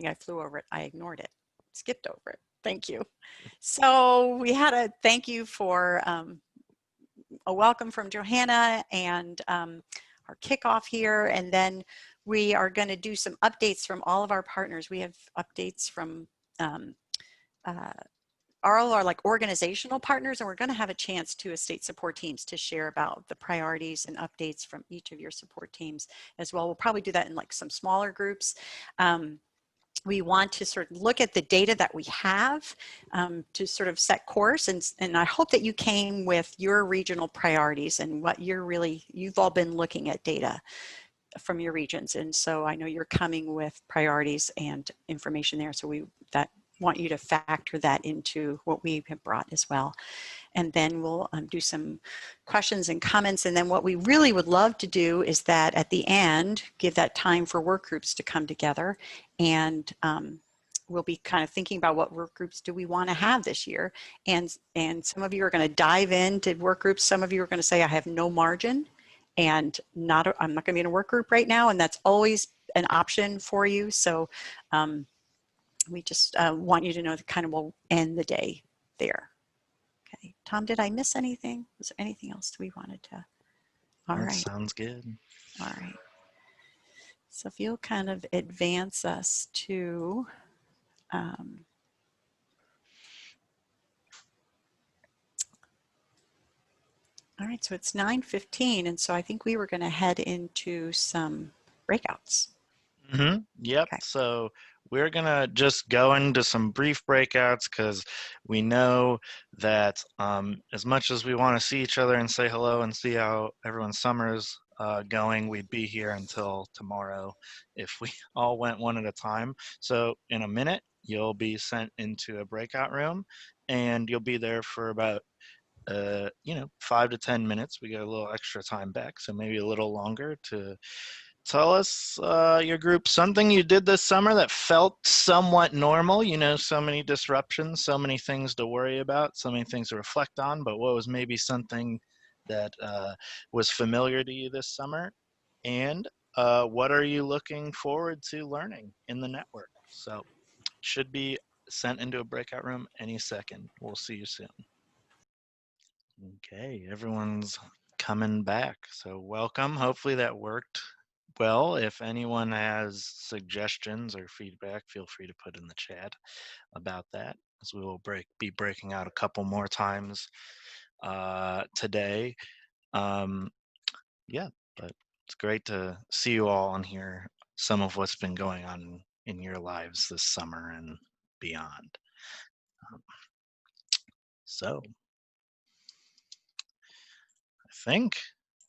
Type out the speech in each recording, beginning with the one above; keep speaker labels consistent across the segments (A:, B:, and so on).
A: I flew over it. I ignored it, skipped over it. Thank you. So we had a thank you for a welcome from Johanna and our kickoff here. And then we are going to do some updates from all of our partners. We have updates from all our like organizational partners, and we're going to have a chance to estate support teams to share about the priorities and updates from each of your support teams as well. We'll probably do that in like some smaller groups. We want to sort of look at the data that we have to sort of set course, and I hope that you came with your regional priorities and what you've all been looking at data from your regions, and so I know you're coming with priorities and information there, so we want you to factor that into what we have brought as well. And then we'll do some questions and comments. And then what we really would love to do is that at the end, give that time for work groups to come together. And we'll be kind of thinking about what work groups do we want to have this year. And some of you are going to dive into work groups. Some of you are going to say, I have no margin and I'm not going to be in a work group right now. And that's always an option for you. So we just want you to know that kind of we'll end the day there. Okay, Tom, did I miss anything? Was there anything else we wanted to? All
B: that
A: right.
B: Sounds good.
A: All right. So if you'll kind of advance us to all right, so it's 9:15, and so I think we were going to head into some breakouts.
B: Mm-hmm. Yep.
A: Okay.
B: So we're going to just go into some brief breakouts because we know that as much as we want to see each other and say hello and see how everyone's summer's going, we'd be here until tomorrow if we all went one at a time. So in a minute, you'll be sent into a breakout room and you'll be there for about 5 to 10 minutes. We got a little extra time back, so maybe a little longer to tell us, your group, something you did this summer that felt somewhat normal. So many disruptions, so many things to worry about, so many things to reflect on, but what was maybe something that was familiar to you this summer? And what are you looking forward to learning in the network? So should be sent into a breakout room any second. We'll see you soon. Okay, everyone's coming back. So welcome. Hopefully that worked well. If anyone has suggestions or feedback, feel free to put in the chat about that, as we will be breaking out a couple more times today. Yeah, but it's great to see you all and hear some of what's been going on in your lives this summer and beyond. So I think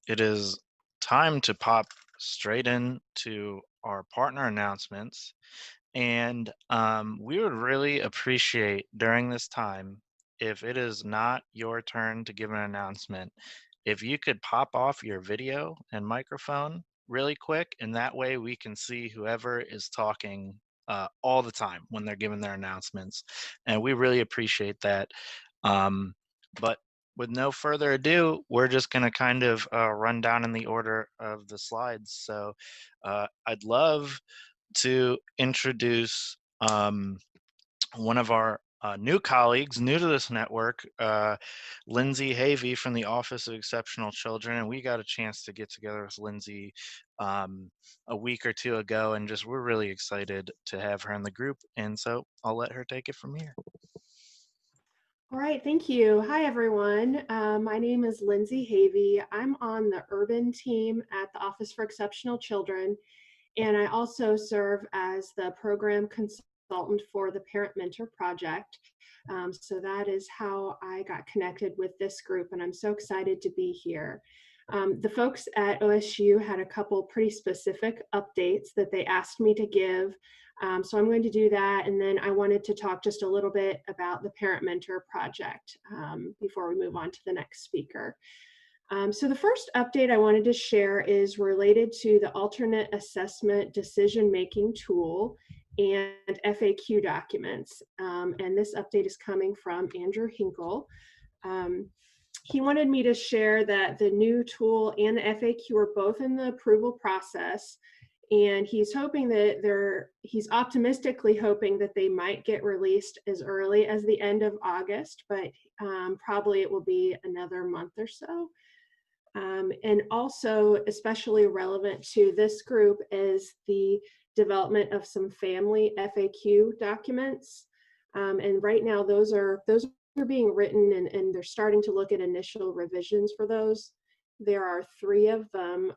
B: it is time to pop straight into our partner announcements. And we would really appreciate during this time, if it is not your turn to give an announcement, if you could pop off your video and microphone really quick, and that way we can see whoever is talking all the time when they're giving their announcements. And we really appreciate that. But with no further ado, we're just going to kind of run down in the order of the slides. So I'd love to introduce one of our new colleagues, new to this network, Lindsey Havey from the Office of Exceptional Children. And we got a chance to get together with Lindsey a week or two ago, and we're really excited to have her in the group. And so I'll let her take it from here.
C: All right, thank you. Hi, everyone. My name is Lindsey Havey. I'm on the urban team at the Office for Exceptional Children, and I also serve as the program consultant for the Parrot Mentor Project. So that is how I got connected with this group, and I'm so excited to be here. The folks at OSU had a couple pretty specific updates that they asked me to give. So I'm going to do that, and then I wanted to talk just a little bit about the Parent Mentor Project before we move on to the next speaker. So the first update I wanted to share is related to the alternate assessment decision-making tool and FAQ documents. And this update is coming from Andrew Hinkle. He wanted me to share that the new tool and the FAQ are both in the approval process. And he's hoping that he's optimistically hoping that they might get released as early as the end of August, but probably it will be another month or so. And also especially relevant to this group is the development of some family FAQ documents. And right now those are being written, and they're starting to look at initial revisions for those. There are 3 of them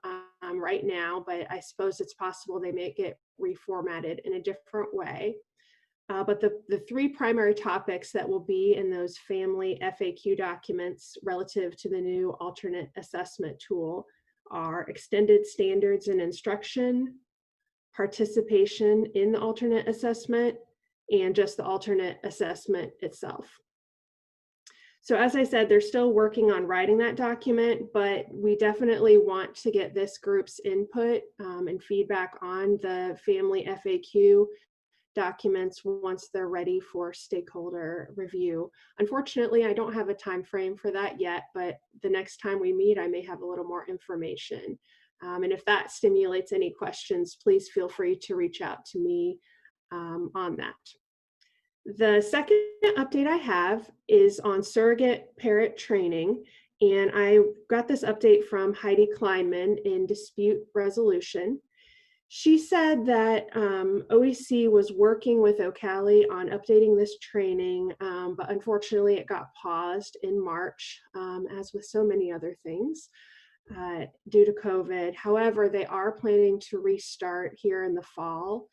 C: right now, but I suppose it's possible they may get reformatted in a different way. But the 3 primary topics that will be in those family FAQ documents relative to the new alternate assessment tool are extended standards and instruction, participation in the alternate assessment, and just the alternate assessment itself. So as I said, they're still working on writing that document, but we definitely want to get this group's input and feedback on the family FAQ documents once they're ready for stakeholder review. Unfortunately, I don't have a time frame for that yet, but the next time we meet, I may have a little more information. And if that stimulates any questions, please feel free to reach out to me on that. The second update I have is on surrogate parrot training, and I got this update from Heidi Kleinman in dispute resolution. She said that OEC was working with Ocali on updating this training, but unfortunately it got paused in March, as with so many other things, due to COVID. However, they are planning to restart here in the fall.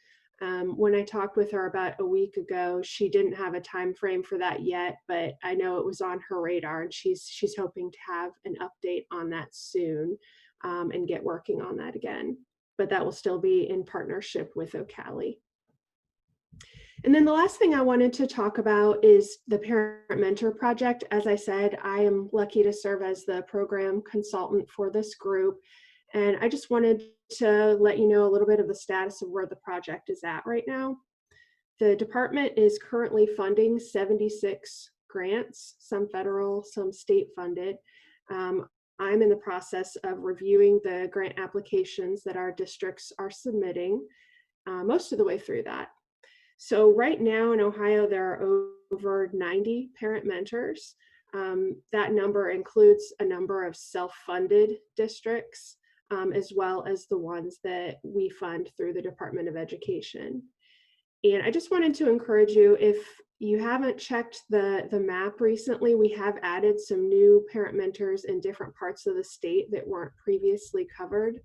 C: When I talked with her about a week ago, she didn't have a time frame for that yet, but I know it was on her radar, and she's hoping to have an update on that soon and get working on that again. But that will still be in partnership with Ocali. And then the last thing I wanted to talk about is the Parent Mentor Project. As I said, I am lucky to serve as the program consultant for this group. And I just wanted to let you know a little bit of the status of where the project is at right now. The department is currently funding 76 grants, some federal, some state funded. I'm in the process of reviewing the grant applications that our districts are submitting, most of the way through that. So right now in Ohio, there are over 90 parent mentors. That number includes a number of self-funded districts, as well as the ones that we fund through the Department of Education. And I just wanted to encourage you, if you haven't checked the map recently, we have added some new parent mentors in different parts of the state that weren't previously covered.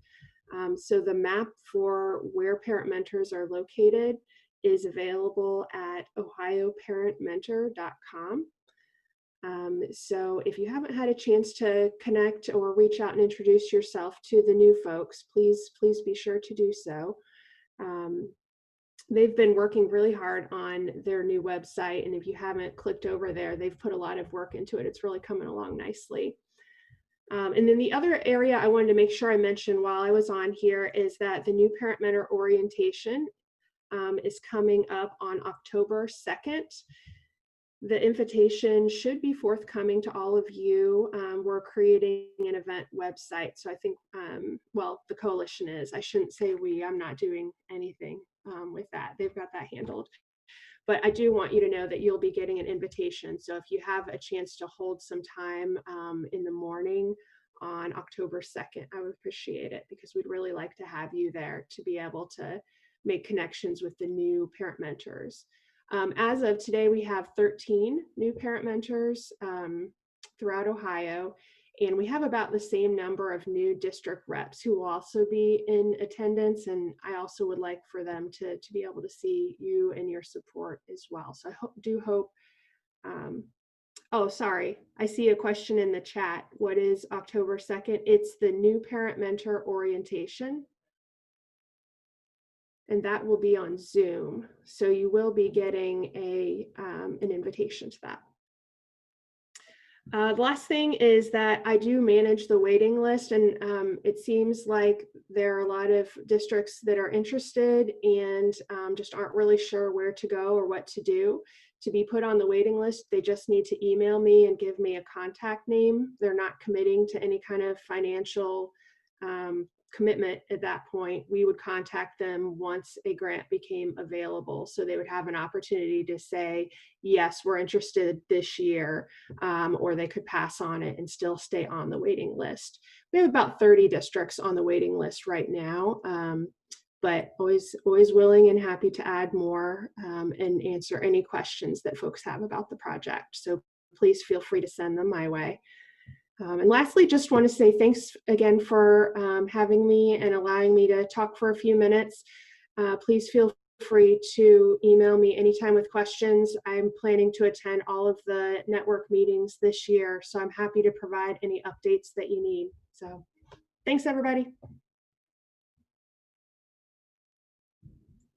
C: So the map for where parent mentors are located is available at ohioparentmentor.com. So if you haven't had a chance to connect or reach out and introduce yourself to the new folks, please be sure to do so. They've been working really hard on their new website, and if you haven't clicked over there, they've put a lot of work into it. It's really coming along nicely. And then the other area I wanted to make sure I mentioned while I was on here is that the new Parent Mentor orientation is coming up on October 2nd. The invitation should be forthcoming to all of you. We're creating an event website. So I think, well, the coalition is. I shouldn't say we, I'm not doing anything with that. They've got that handled. But I do want you to know that you'll be getting an invitation. So if you have a chance to hold some time in the morning on October 2nd, I would appreciate it, because we'd really like to have you there to be able to make connections with the new parent mentors. As of today, we have 13 new parent mentors throughout Ohio, and we have about the same number of new district reps who will also be in attendance, and I also would like for them to be able to see you and your support as well. So I do hope, oh, sorry, I see a question in the chat. What is October 2nd? It's the new parent mentor orientation, and that will be on Zoom. So you will be getting an invitation to that. The last thing is that I do manage the waiting list, and it seems like there are a lot of districts that are interested and just aren't really sure where to go or what to do. To be put on the waiting list, they just need to email me and give me a contact name. They're not committing to any kind of financial commitment at that point. We would contact them once a grant became available. So they would have an opportunity to say, yes, we're interested this year, or they could pass on it and still stay on the waiting list. We have about 30 districts on the waiting list right now, but always willing and happy to add more and answer any questions that folks have about the project. So please feel free to send them my way. And lastly, just want to say thanks again for having me and allowing me to talk for a few minutes. Please feel free to email me anytime with questions. I'm planning to attend all of the network meetings this year, so I'm happy to provide any updates that you need. So thanks, everybody.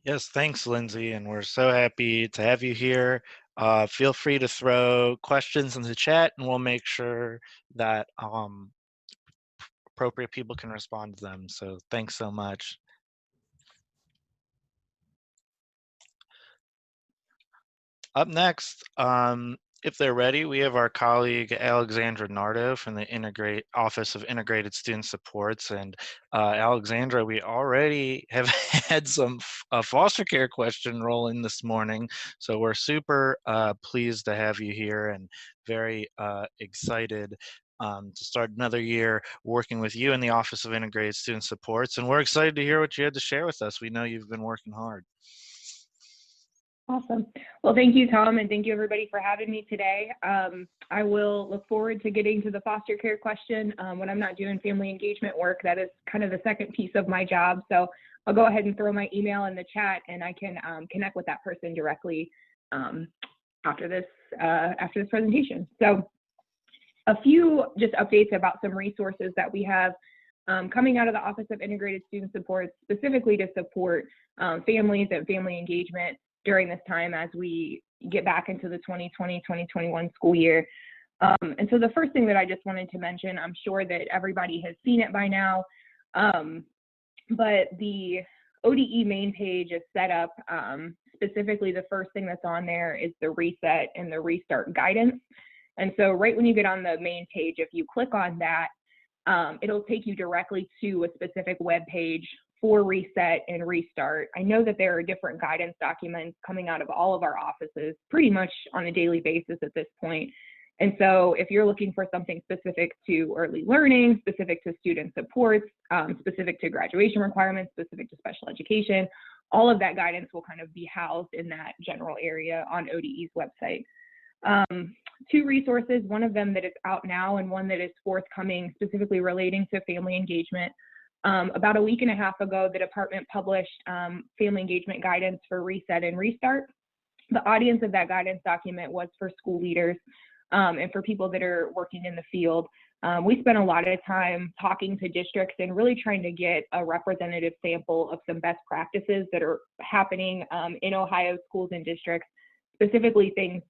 B: Yes, thanks, Lindsey, and we're so happy to have you here. Feel free to throw questions in the chat, and we'll make sure that appropriate people can respond to them. So thanks so much. Up next, if they're ready, we have our colleague Alexandra Nardo from the Office of Integrated Student Supports. And Alexandra, we already have had some foster care question roll in this morning. So we're super pleased to have you here and very excited to start another year working with you in the Office of Integrated Student Supports. And we're excited to hear what you had to share with us. We know you've been working hard.
D: Awesome. Well, thank you, Tom, and thank you, everybody, for having me today. I will look forward to getting to the foster care question. When I'm not doing family engagement work, that is kind of the second piece of my job. So I'll go ahead and throw my email in the chat, and I can connect with that person directly after this presentation. So a few just updates about some resources that we have coming out of the Office of Integrated Student Supports, specifically to support families and family engagement during this time as we get back into the 2020-2021 school year. And so the first thing that I just wanted to mention, I'm sure that everybody has seen it by now, but the ODE main page is set up. Specifically, the first thing that's on there is the reset and the restart guidance. And so right when you get on the main page, if you click on that, it'll take you directly to a specific web page for reset and restart. I know that there are different guidance documents coming out of all of our offices pretty much on a daily basis at this point. And so if you're looking for something specific to early learning, specific to student supports, specific to graduation requirements, specific to special education, all of that guidance will kind of be housed in that general area on ODE's website. Two resources, one of them that is out now and one that is forthcoming specifically relating to family engagement. About a week and a half ago, the department published family engagement guidance for reset and restart. The audience of that guidance document was for school leaders and for people that are working in the field. We spent a lot of time talking to districts and really trying to get a representative sample of some best practices that are happening in Ohio schools and districts, specifically things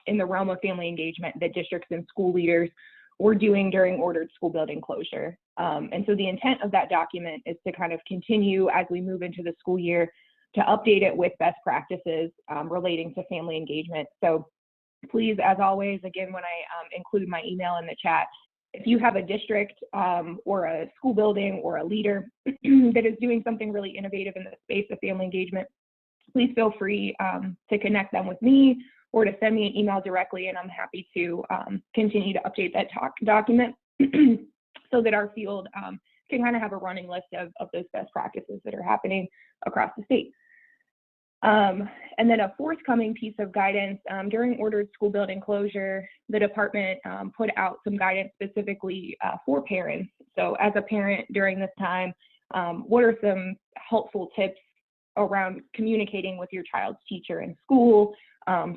D: in the realm of family engagement that districts and school leaders were doing during ordered school building closure. And so the intent of that document is to kind of continue as we move into the school year to update it with best practices relating to family engagement. So please, as always, again, when I include my email in the chat, if you have a district or a school building or a leader that is doing something really innovative in the space of family engagement, please feel free to connect them with me or to send me an email directly, and I'm happy to continue to update that document so that our field can kind of have a running list of those best practices that are happening across the state. And then a forthcoming piece of guidance, during ordered school building closure, the department put out some guidance specifically for parents. So as a parent during this time, what are some helpful tips around communicating with your child's teacher in school,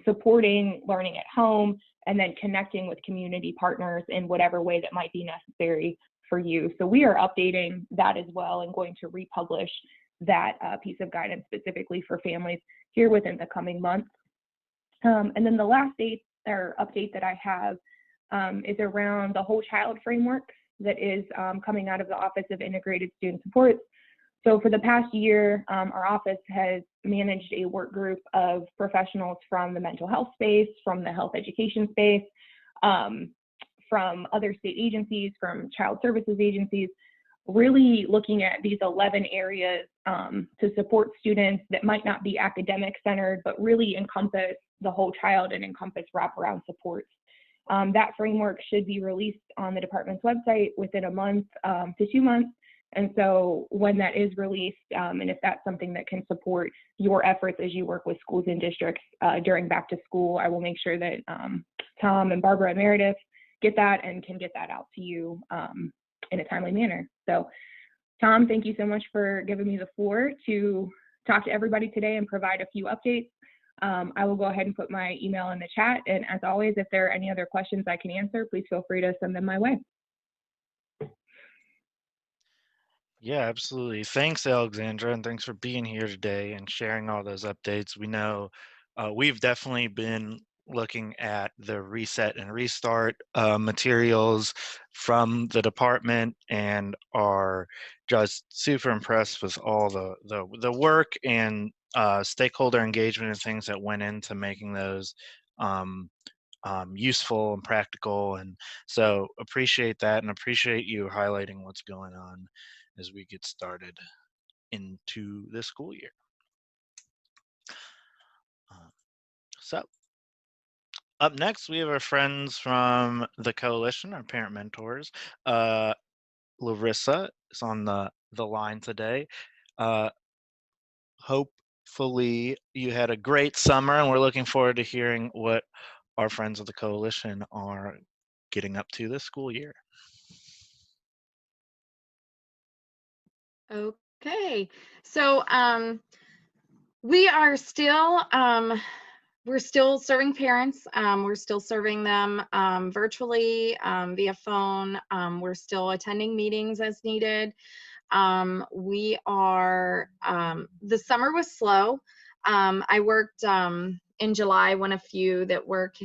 D: supporting learning at home, and then connecting with community partners in whatever way that might be necessary for you. So we are updating that as well and going to republish that piece of guidance specifically for families here within the coming months. And then the last update that I have is around the whole child framework that is coming out of the Office of Integrated Student Supports. So for the past year, our office has managed a work group of professionals from the mental health space, from the health education space, from other state agencies, from child services agencies, really looking at these 11 areas to support students that might not be academic centered, but really encompass the whole child and encompass wraparound supports. That framework should be released on the department's website within a month to 2 months. And so when that is released, and if that's something that can support your efforts as you work with schools and districts during back to school, I will make sure that Tom and Barbara and Meredith get that and can get that out to you in a timely manner. So Tom, thank you so much for giving me the floor to talk to everybody today and provide a few updates. I will go ahead and put my email in the chat. And as always, if there are any other questions I can answer, please feel free to send them my way.
B: Yeah, absolutely. Thanks, Alexandra, and thanks for being here today and sharing all those updates. We know we've definitely been looking at the reset and restart materials from the department and are just super impressed with all the work and stakeholder engagement and things that went into making those useful and practical. And so appreciate that and appreciate you highlighting what's going on as we get started into the school year. So up next, we have our friends from the coalition, our parent mentors. Larissa is on the line today. Hopefully you had a great summer, and we're looking forward to hearing what our friends of the coalition are getting up to this school year.
E: Okay, so we are still we're still serving parents. We're still serving them virtually via phone. We're still attending meetings as needed. We are the summer was slow. I worked in July, one of few that work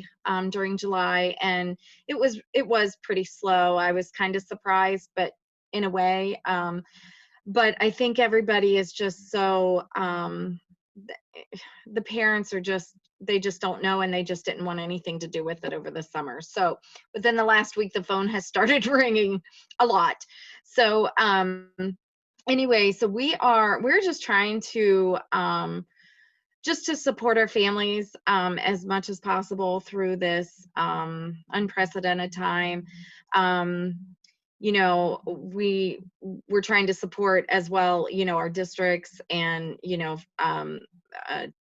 E: during July, and it was pretty slow. I was kind of surprised, but in a way. But I think everybody is just so, the parents are just, they just don't know, and they just didn't want anything to do with it over the summer. So within the last week, the phone has started ringing a lot. So anyway, so we're just trying to, just to support our families as much as possible through this unprecedented time. You know, we're trying to support as well, you know, our districts and, you know,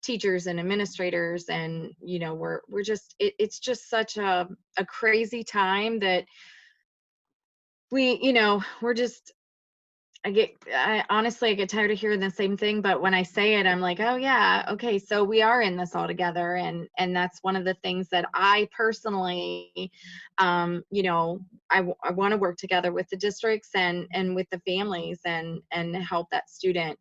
E: teachers and administrators, and, you know, we're just, it's just such a crazy time that we, you know, we're just, I honestly get tired of hearing the same thing, but when I say it, I'm like, oh yeah, okay, so we are in this all together. And that's one of the things that I personally, you know, I want to work together with the districts and with the families and help that student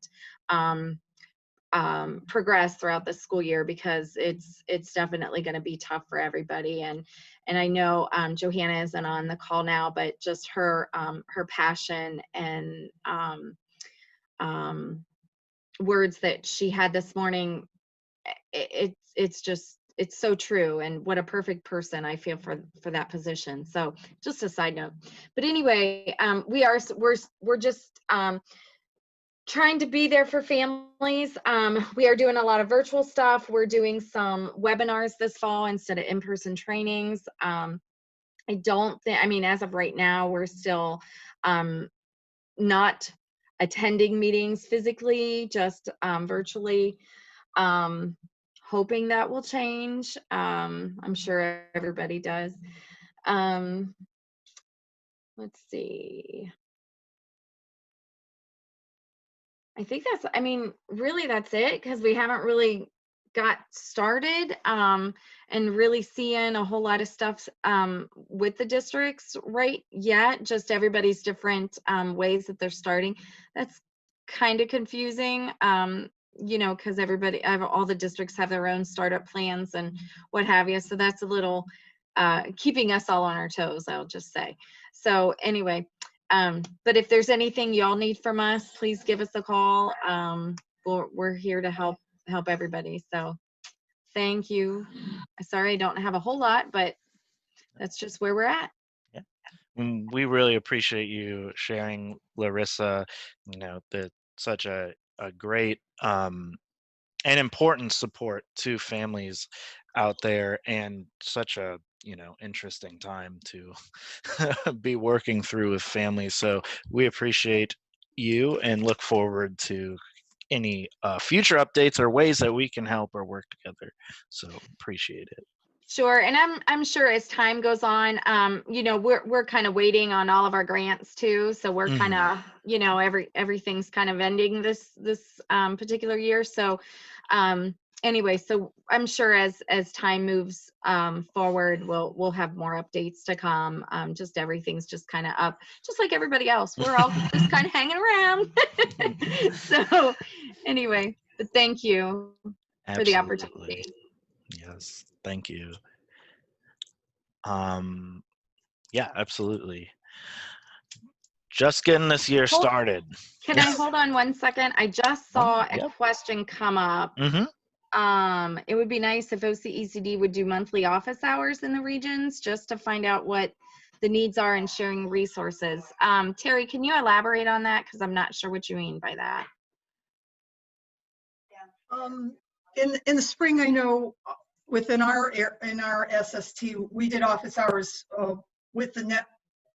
E: progress throughout the school year, because it's definitely going to be tough for everybody. And I know Johanna isn't on the call now, but just her passion and words that she had this morning, it's just, it's so true, and what a perfect person I feel for that position. So just a side note. But anyway, we're just trying to be there for families. We are doing a lot of virtual stuff. We're doing some webinars this fall instead of in-person trainings. I don't think, I mean, as of right now, we're still not attending meetings physically, just virtually. Hoping that will change. I'm sure everybody does. Let's see. I think that's, I mean, really that's it, because we haven't really got started and really seeing a whole lot of stuff with the districts right yet. Just everybody's different ways that they're starting. That's kind of confusing, you know, because all the districts have their own startup plans and what have you. So that's a little keeping us all on our toes, I'll just say. So anyway, but if there's anything y'all need from us, please give us a call. We're here to help everybody. So thank you. Sorry I don't have a whole lot, but that's just where we're at.
B: Yeah. We really appreciate you sharing, Larissa. Such a great and important support to families out there, and such a interesting time to be working through with families. So we appreciate you and look forward to any future updates or ways that we can help or work together. So appreciate it.
E: Sure, and I'm sure as time goes on, we're kind of waiting on all of our grants too. So we're kind of, everything's kind of ending this particular year. So anyway, so I'm sure as time moves forward, we'll have more updates to come. Just everything's just kind of up, just like everybody else. We're all just kind of hanging around. So anyway, but thank you for the opportunity.
B: Yes, thank you. Yeah, absolutely. Just getting this year started.
E: Can I hold on 1 second? I just saw a question come up. It would be nice if OCECD would do monthly office hours in the regions, just to find out what the needs are in sharing resources. Terry, can you elaborate on that? Because I'm not sure what you mean by that.
F: In the spring, I know within our SST, we did office hours with the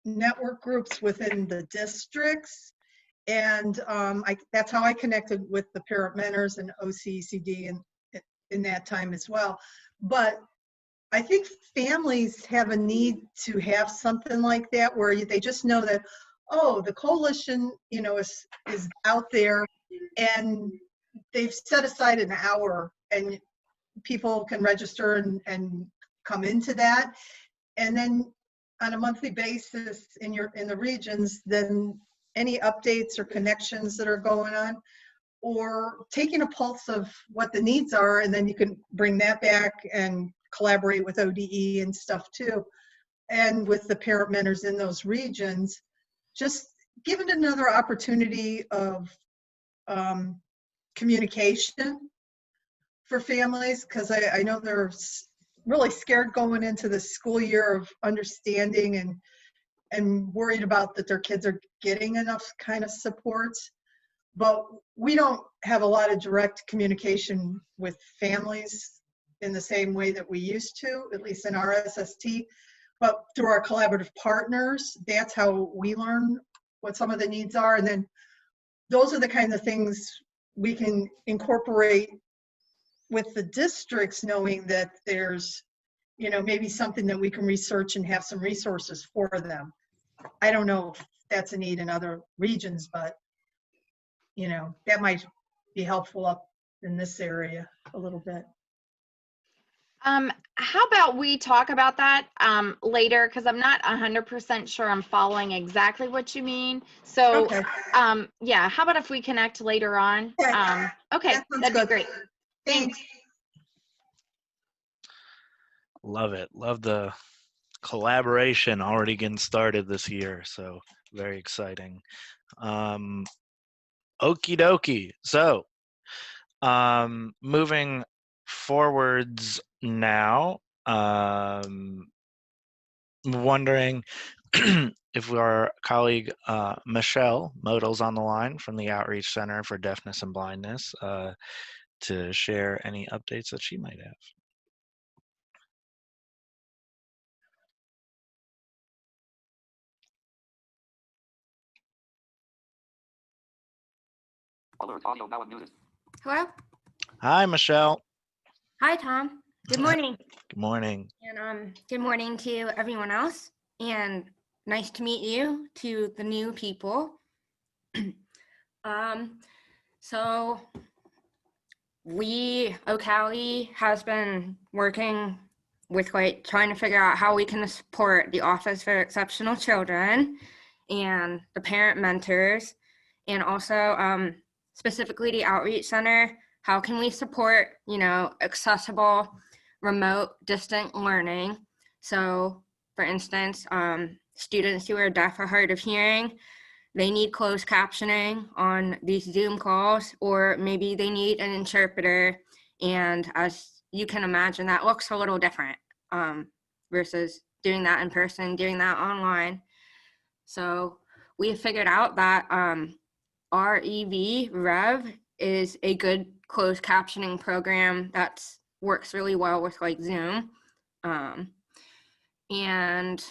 F: network groups within the districts, and that's how I connected with the Parrot mentors and OCECD in that time as well. But I think families have a need to have something like that, where they just know that, oh, the coalition, is out there, and they've set aside an hour, and people can register and come into that. And then on a monthly basis in the regions, then any updates or connections that are going on, or taking a pulse of what the needs are, and then you can bring that back and collaborate with ODE and stuff too, and with the parent mentors in those regions, just give it another opportunity of communication for families, because I know they're really scared going into the school year of understanding and worried about that their kids are getting enough kind of supports. But we don't have a lot of direct communication with families in the same way that we used to, at least in our SST. But through our collaborative partners, that's how we learn what some of the needs are. And then those are the kind of things we can incorporate with the districts, knowing that there's, maybe something that we can research and have some resources for them. I don't know if that's a need in other regions, but, that might be helpful up in this area a little bit.
E: How about we talk about that later, because I'm not 100% sure I'm following exactly what you mean. So,
F: Okay.
E: Yeah, how about if we connect later on? Okay, that'd be great. Thanks.
B: Love it. Love the collaboration already getting started this year. So very exciting. Okie dokie. So moving forwards now, wondering if our colleague Michelle Modal's on the line from the Outreach Center for Deafness and Blindness to share any updates that she might have.
G: Hello?
B: Hi, Michelle.
G: Hi, Tom. Good morning.
B: Good morning.
G: And good morning to everyone else. And nice to meet you, to the new people. So Ocali has been working with trying to figure out how we can support the Office for Exceptional Children and the parent mentors, and also specifically the Outreach Center. How can we support, accessible, remote, distant learning? So, for instance, students who are deaf or hard of hearing, they need closed captioning on these Zoom calls, or maybe they need an interpreter. And as you can imagine, that looks a little different versus doing that in person, doing that online. So we have figured out that Rev is a good closed captioning program that works really well with like Zoom. And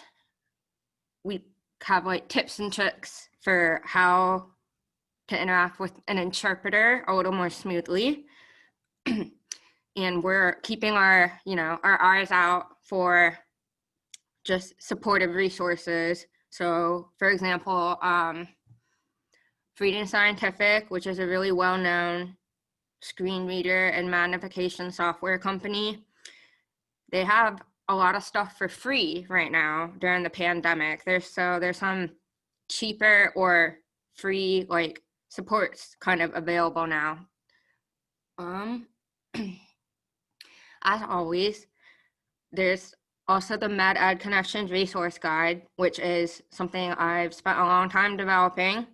G: we have like tips and tricks for how to interact with an interpreter a little more smoothly. And we're keeping our eyes out for just supportive resources. So for example, Freedom Scientific, which is a really well-known screen reader and magnification software company, they have a lot of stuff for free right now during the pandemic. There's some cheaper or free like supports kind of available now. As always, there's also the Med-Ed Connections Resource Guide, which is something I've spent a long time developing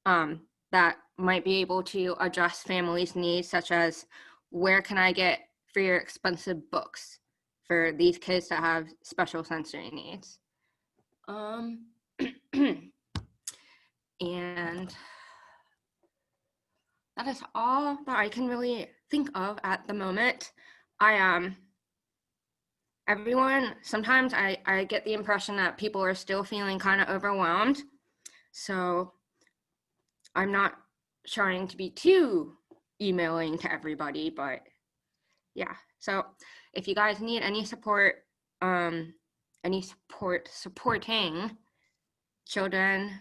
G: that might be able to address families' needs, such as where can I get free or expensive books for these kids that have special sensory needs. And that is all that I can really think of at the moment. Sometimes I get the impression that people are still feeling kind of overwhelmed. So I'm not trying to be too emailing to everybody, but yeah. So if you guys need any support, supporting children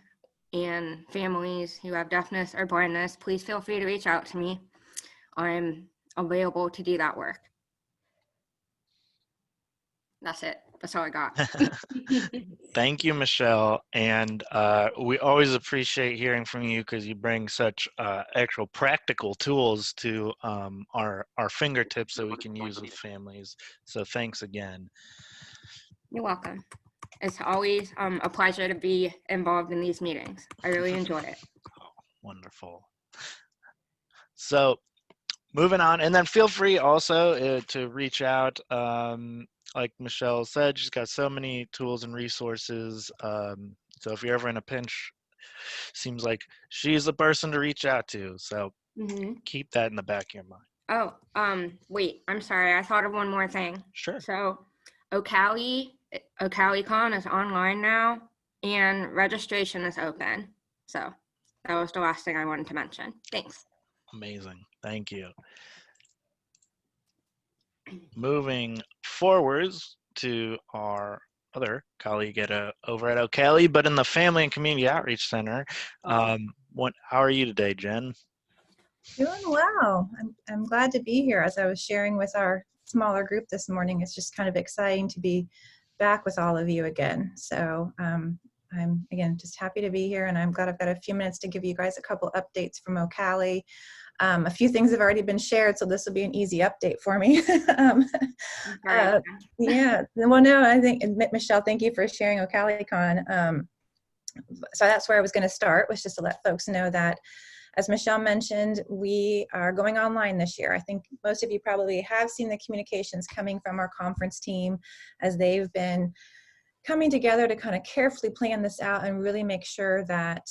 G: and families who have deafness or blindness, please feel free to reach out to me. I'm available to do that work. That's it. That's all I got.
B: Thank you, Michelle. And we always appreciate hearing from you because you bring such actual practical tools to our fingertips that we can use with families. So thanks again.
G: You're welcome. It's always a pleasure to be involved in these meetings. I really enjoy it.
B: Oh, wonderful. So moving on, and then feel free also to reach out. Like Michelle said, she's got so many tools and resources. So if you're ever in a pinch, seems like she's the person to reach out to. So keep that in the back of your mind.
G: Oh, wait, I'm sorry. I thought of one more thing.
B: Sure.
G: So OcaliCon is online now and registration is open. So that was the last thing I wanted to mention. Thanks.
B: Amazing. Thank you. Moving forwards to our other colleague over at Ocali, but in the Family and Community Outreach Center. How are you today, Jen?
H: Doing well. I'm glad to be here. As I was sharing with our smaller group this morning, it's just kind of exciting to be back with all of you again. So I'm, again, just happy to be here, and I'm glad I've got a few minutes to give you guys a couple updates from Ocali. A few things have already been shared, so this will be an easy update for me. Yeah, well, no, I think, Michelle, thank you for sharing OcaliCon. So that's where I was going to start, was just to let folks know that, as Michelle mentioned, we are going online this year. I think most of you probably have seen the communications coming from our conference team as they've been coming together to kind of carefully plan this out and really make sure that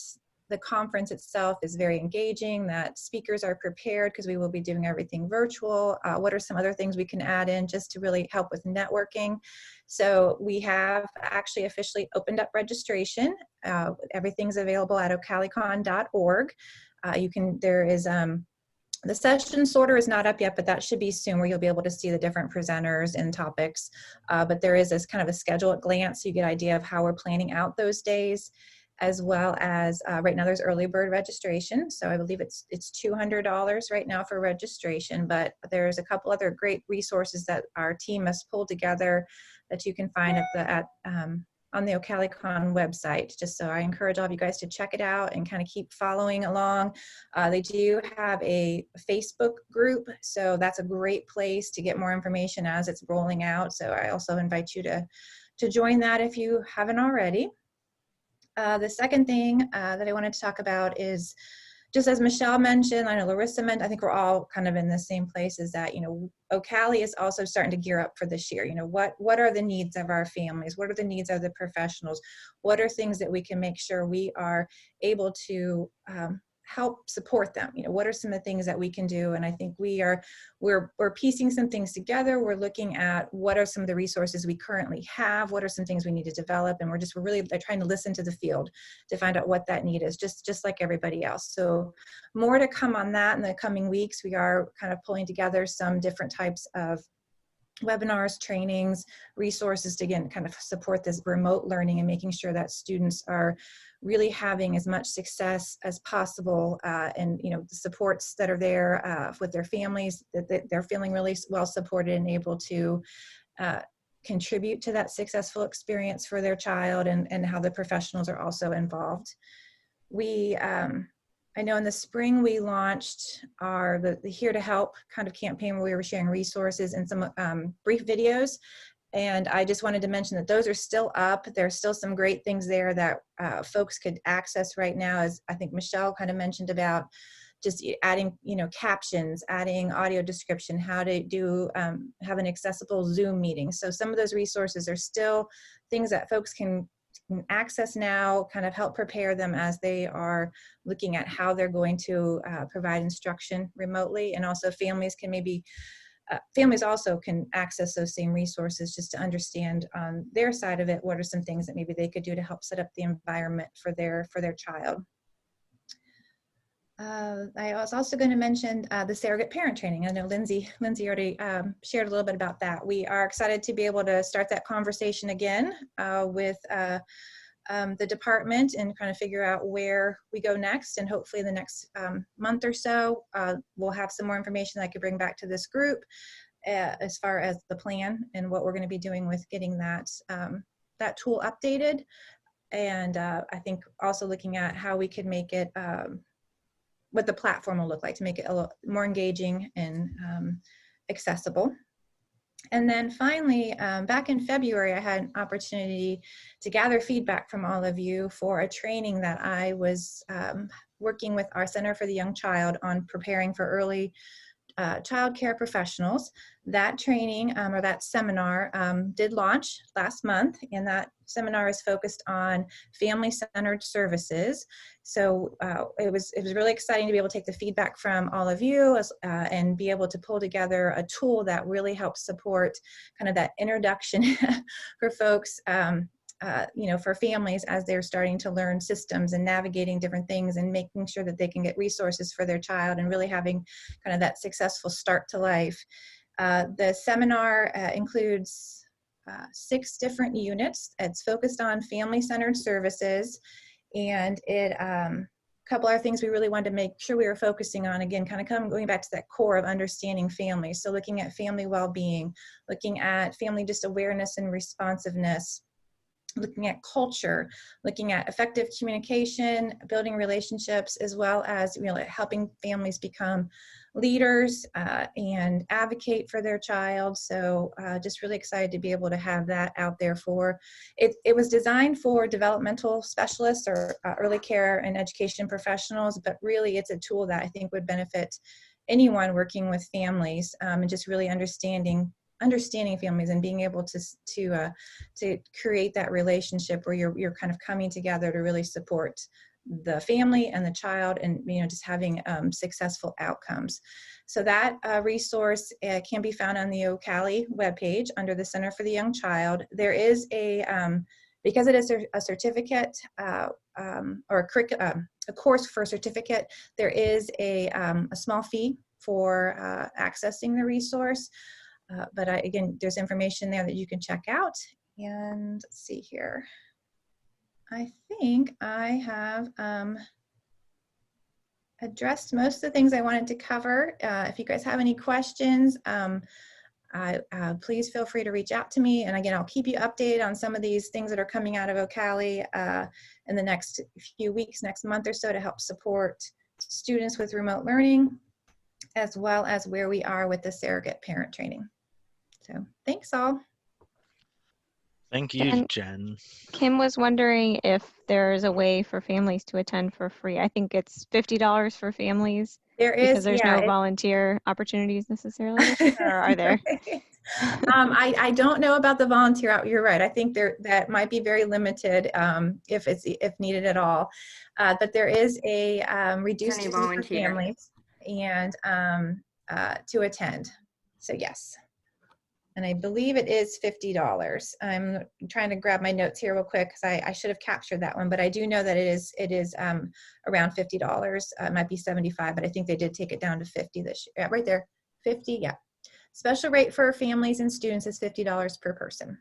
H: the conference itself is very engaging, that speakers are prepared because we will be doing everything virtual. What are some other things we can add in just to really help with networking? So we have actually officially opened up registration. Everything's available at ocalicon.org. The session sorter is not up yet, but that should be soon, where you'll be able to see the different presenters and topics. But there is this kind of a schedule at glance, so you get an idea of how we're planning out those days, as well as right now there's early bird registration. So I believe it's $200 right now for registration, but there's a couple other great resources that our team has pulled together that you can find on the OcaliCon website. Just so I encourage all of you guys to check it out and kind of keep following along. They do have a Facebook group, so that's a great place to get more information as it's rolling out. So I also invite you to join that if you haven't already. The second thing that I wanted to talk about is just as Michelle mentioned, I know Larissa mentioned, I think we're all kind of in the same place, is that, Ocali is also starting to gear up for this year. What are the needs of our families? What are the needs of the professionals? What are things that we can make sure we are able to help support them? What are some of the things that we can do? And I think we're piecing some things together. We're looking at what are some of the resources we currently have, what are some things we need to develop, and we're really trying to listen to the field to find out what that need is, just like everybody else. So more to come on that in the coming weeks. We are kind of pulling together some different types of webinars, trainings, resources to, again, kind of support this remote learning and making sure that students are really having as much success as possible, and the supports that are there with their families, that they're feeling really well supported and able to contribute to that successful experience for their child, and how the professionals are also involved. I know in the spring we launched the Here to Help kind of campaign, where we were sharing resources and some brief videos. And I just wanted to mention that those are still up. There's still some great things there that folks could access right now, as I think Michelle kind of mentioned about just adding, captions, adding audio description, how to do, have an accessible Zoom meeting. So some of those resources are still things that folks can access now, kind of help prepare them as they are looking at how they're going to provide instruction remotely. And also families also can access those same resources, just to understand on their side of it, what are some things that maybe they could do to help set up the environment for their child. I was also going to mention the surrogate parent training. I know Lindsey already shared a little bit about that. We are excited to be able to start that conversation again with the department, and kind of figure out where we go next. And hopefully in the next month or so, we'll have some more information that I could bring back to this group as far as the plan and what we're going to be doing with getting that tool updated. And I think also looking at how we could make it what the platform will look like to make it a little more engaging and accessible. And then finally, back in February, I had an opportunity to gather feedback from all of you for a training that I was working with our Center for the Young Child on, preparing for early child care professionals. That training or that seminar did launch last month, and that seminar is focused on family-centered services. So it was really exciting to be able to take the feedback from all of you and be able to pull together a tool that really helps support kind of that introduction for folks, for families as they're starting to learn systems and navigating different things, and making sure that they can get resources for their child, and really having kind of that successful start to life. The seminar includes 6 different units. It's focused on family-centered services, and a couple other things we really wanted to make sure we were focusing on, again, kind of going back to that core of understanding families. So looking at family well-being, looking at family just awareness and responsiveness, looking at culture, looking at effective communication, building relationships, as well as helping families become leaders and advocate for their child. So just really excited to be able to have that out there for it. It was designed for developmental specialists or early care and education professionals, but really it's a tool that I think would benefit anyone working with families, and just really understanding families and being able to create that relationship where you're kind of coming together to really support the family and the child, and just having successful outcomes. So that resource can be found on the Ocali webpage under the Center for the Young Child. There is because it is a certificate or a course for a certificate, there is a small fee for accessing the resource. But again, there's information there that you can check out. And let's see here. I think I have addressed most of the things I wanted to cover. If you guys have any questions, please feel free to reach out to me. And again, I'll keep you updated on some of these things that are coming out of Ocali in the next few weeks, next month or so, to help support students with remote learning, as well as where we are with the surrogate parent training. So thanks all.
B: Thank you,
I: And
B: Jen.
I: Kim was wondering if there's a way for families to attend for free. I think it's $50 for families
H: There
I: because
H: is,
I: there's
H: yeah.
I: no volunteer opportunities necessarily this year, or are there?
H: I don't know about the volunteer out. You're right. I think that might be very limited if needed at all. But there is a reduced
G: Any
H: fee for
G: volunteer.
H: families and to attend. So yes. And I believe it is $50. I'm trying to grab my notes here real quick because I should have captured that one, but I do know that it is around $50. It might be 75, but I think they did take it down to 50 this year. Yeah, right there, 50. Yeah. Special rate for families and students is $50 per person.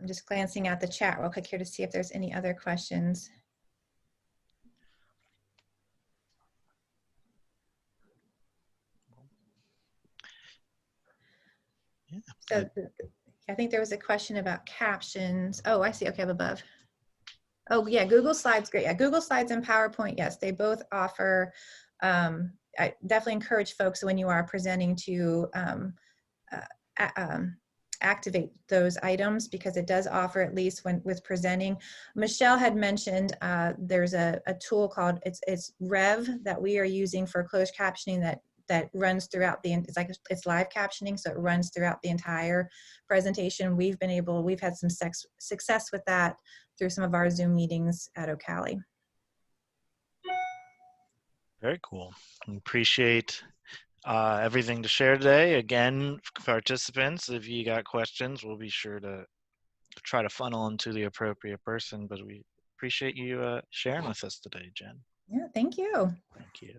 H: I'm just glancing at the chat real quick here to see if there's any other questions.
B: Yeah.
H: So I think there was a question about captions. Oh, I see. Okay, up above. Oh yeah, Google Slides, great. Yeah, Google Slides and PowerPoint, yes, they both offer, I definitely encourage folks when you are presenting to activate those items because it does offer, at least when with presenting. Michelle had mentioned there's a tool called, it's Rev that we are using for closed captioning that runs throughout it's live captioning, so it runs throughout the entire presentation. We've had some success with that through some of our Zoom meetings at Ocali.
B: Very cool. We appreciate everything to share today. Again, participants, if you got questions, we'll be sure to try to funnel them to the appropriate person, but we appreciate you sharing with us today, Jen.
H: Yeah, thank you.
B: Thank you.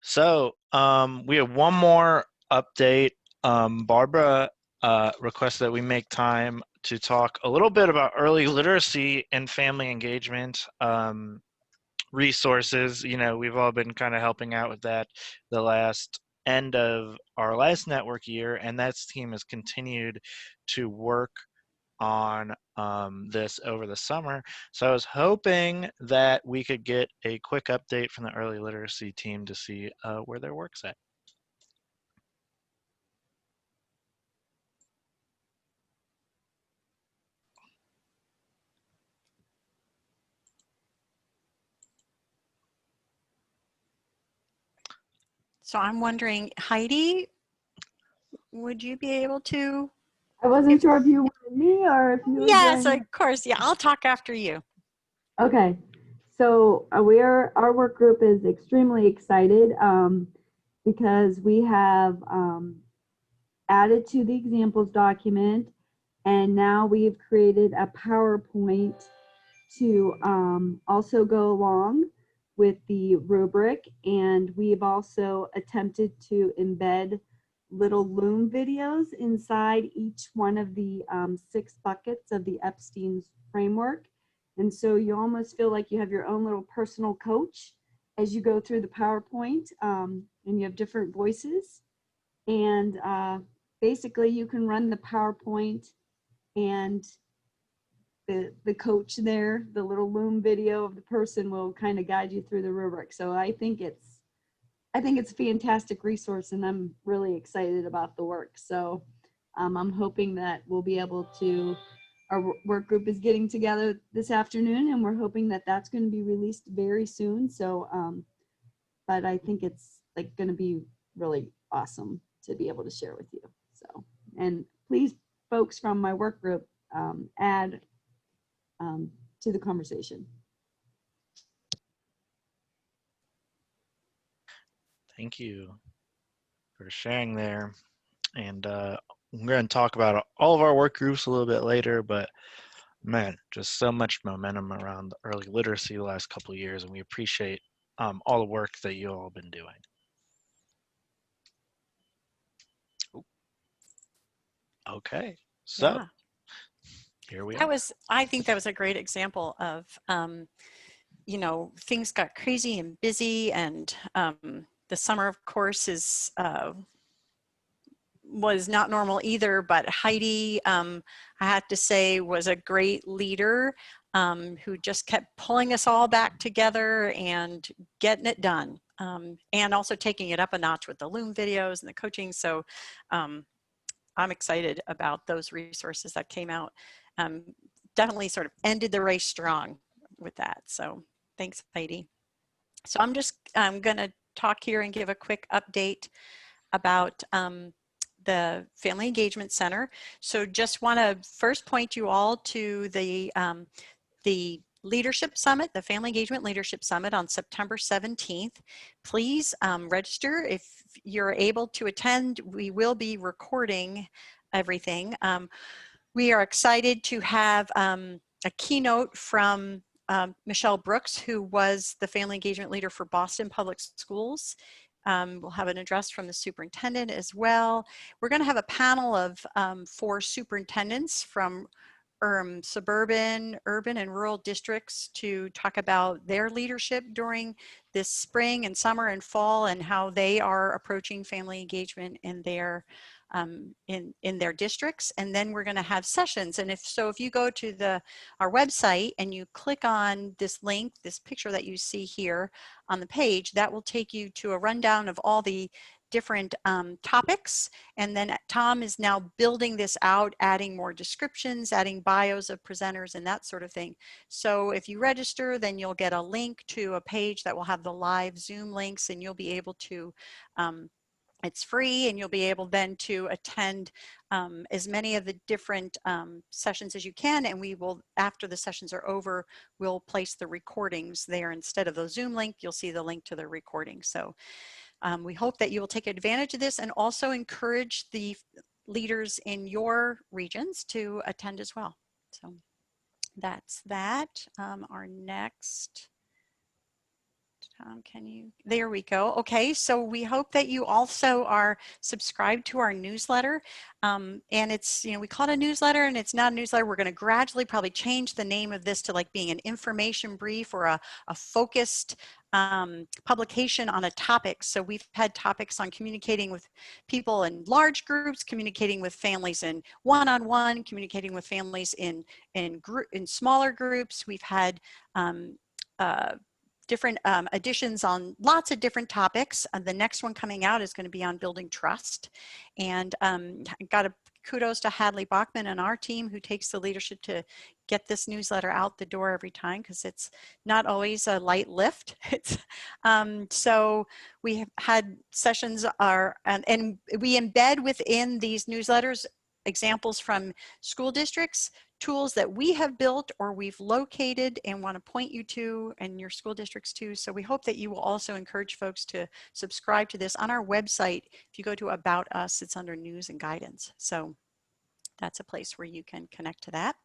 B: So we have one more update. Barbara requested that we make time to talk a little bit about early literacy and family engagement resources. You know, we've all been kind of helping out with that the end of our last network year, and that team has continued to work on this over the summer. So I was hoping that we could get a quick update from the early literacy team to see where their work's at.
A: So I'm wondering, Heidi, would you be able to?
J: I wasn't sure if you wanted me or if you were
A: Yes,
J: going.
A: of course. Yeah, I'll talk after you.
J: Okay, so our work group is extremely excited because we have added to the examples document, and now we've created a PowerPoint to also go along with the rubric, and we've also attempted to embed little Loom videos inside each one of the 6 buckets of the Epstein's framework. And so you almost feel like you have your own little personal coach as you go through the PowerPoint, and you have different voices. And basically you can run the PowerPoint, and the coach there, the little Loom video of the person will kind of guide you through the rubric. So I think it's a fantastic resource, and I'm really excited about the work. So I'm hoping that we'll be able to, our work group is getting together this afternoon, and we're hoping that that's going to be released very soon. So, but I think it's like going to be really awesome to be able to share with you. So, and please, folks from my work group, add to the conversation.
B: Thank you for sharing there. And we're going to talk about all of our work groups a little bit later, but man, just so much momentum around early literacy the last couple of years, and we appreciate all the work that you all have been doing. Okay, so
A: Yeah.
B: Here we are.
A: I think that was a great example of, you know, things got crazy and busy, and the summer, of course, was not normal either. But Heidi, I have to say, was a great leader who just kept pulling us all back together and getting it done. and also taking it up a notch with the Loom videos and the coaching. So I'm excited about those resources that came out. Definitely sort of ended the race strong with that. So thanks, Heidi. So I'm going to talk here and give a quick update about the Family Engagement Center. So just want to first point you all to the Leadership Summit, the Family Engagement Leadership Summit on September 17th. Please register if you're able to attend. We will be recording everything. We are excited to have a keynote from Michelle Brooks, who was the family engagement leader for Boston Public Schools. We'll have an address from the superintendent as well. We're going to have a panel of 4 superintendents from suburban, urban, and rural districts to talk about their leadership during this spring and summer and fall, and how they are approaching family engagement in their districts. And then we're going to have sessions. And if you go to our website and you click on this link, this picture that you see here on the page, that will take you to a rundown of all the different topics. And then Tom is now building this out, adding more descriptions, adding bios of presenters and that sort of thing. So if you register, then you'll get a link to a page that will have the live Zoom links, and you'll be able to it's free, and you'll be able then to attend as many of the different sessions as you can. And we will, after the sessions are over, we'll place the recordings there. Instead of the Zoom link, you'll see the link to the recording. So we hope that you will take advantage of this, and also encourage the leaders in your regions to attend as well. So that's that. Our next, Tom, there we go. Okay, so we hope that you also are subscribed to our newsletter. And it's, we call it a newsletter, and it's not a newsletter. We're going to gradually probably change the name of this to like being an information brief or a focused publication on a topic. So we've had topics on communicating with people in large groups, communicating with families in one-on-one, communicating with families in smaller groups. We've had different editions on lots of different topics. The next one coming out is going to be on building trust. And got a kudos to Hadley Bachman and our team, who takes the leadership to get this newsletter out the door every time, because it's not always a light lift. It's, so we have had sessions and we embed within these newsletters examples from school districts, tools that we have built or we've located and want to point you to, and your school districts too. So we hope that you will also encourage folks to subscribe to this on our website. If you go to About Us, it's under News and Guidance. So that's a place where you can connect to that.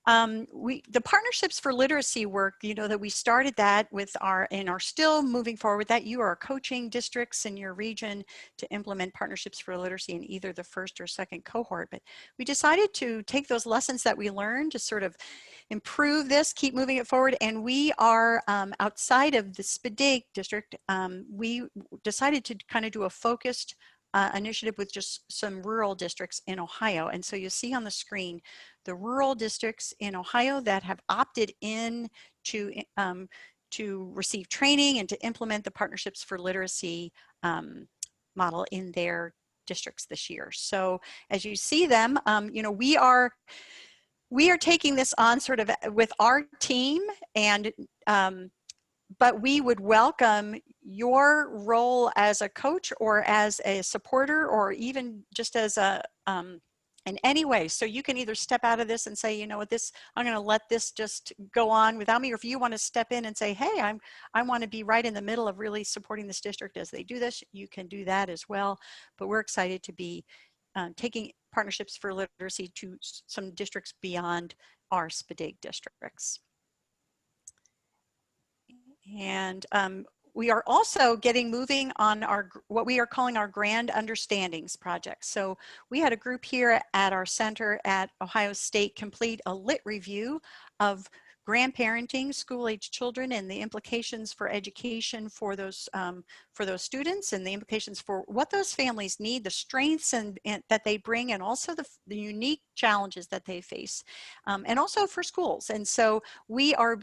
A: The Partnerships for Literacy work, that we started that with and are still moving forward with that. You are coaching districts in your region to implement Partnerships for Literacy in either the first or second cohort. But we decided to take those lessons that we learned to sort of improve this, keep moving it forward. And we are outside of the Spedake district. We decided to kind of do a focused initiative with just some rural districts in Ohio. And so you see on the screen the rural districts in Ohio that have opted in to receive training and to implement the Partnerships for Literacy model in their districts this year. So as you see them, we are taking this on sort of with our team, and but we would welcome your role as a coach or as a supporter, or even just as in any way. So you can either step out of this and say, I'm going to let this just go on without me. Or if you want to step in and say, hey, I want to be right in the middle of really supporting this district as they do this, you can do that as well. But we're excited to be taking Partnerships for Literacy to some districts beyond our Spedake districts. And we are also getting moving on what we are calling our Grand Understandings project. So we had a group here at our center at Ohio State complete a lit review of grandparenting school-age children and the implications for education for those students, and the implications for what those families need, the strengths and that they bring, and also the unique challenges that they face, and also for schools. And so we are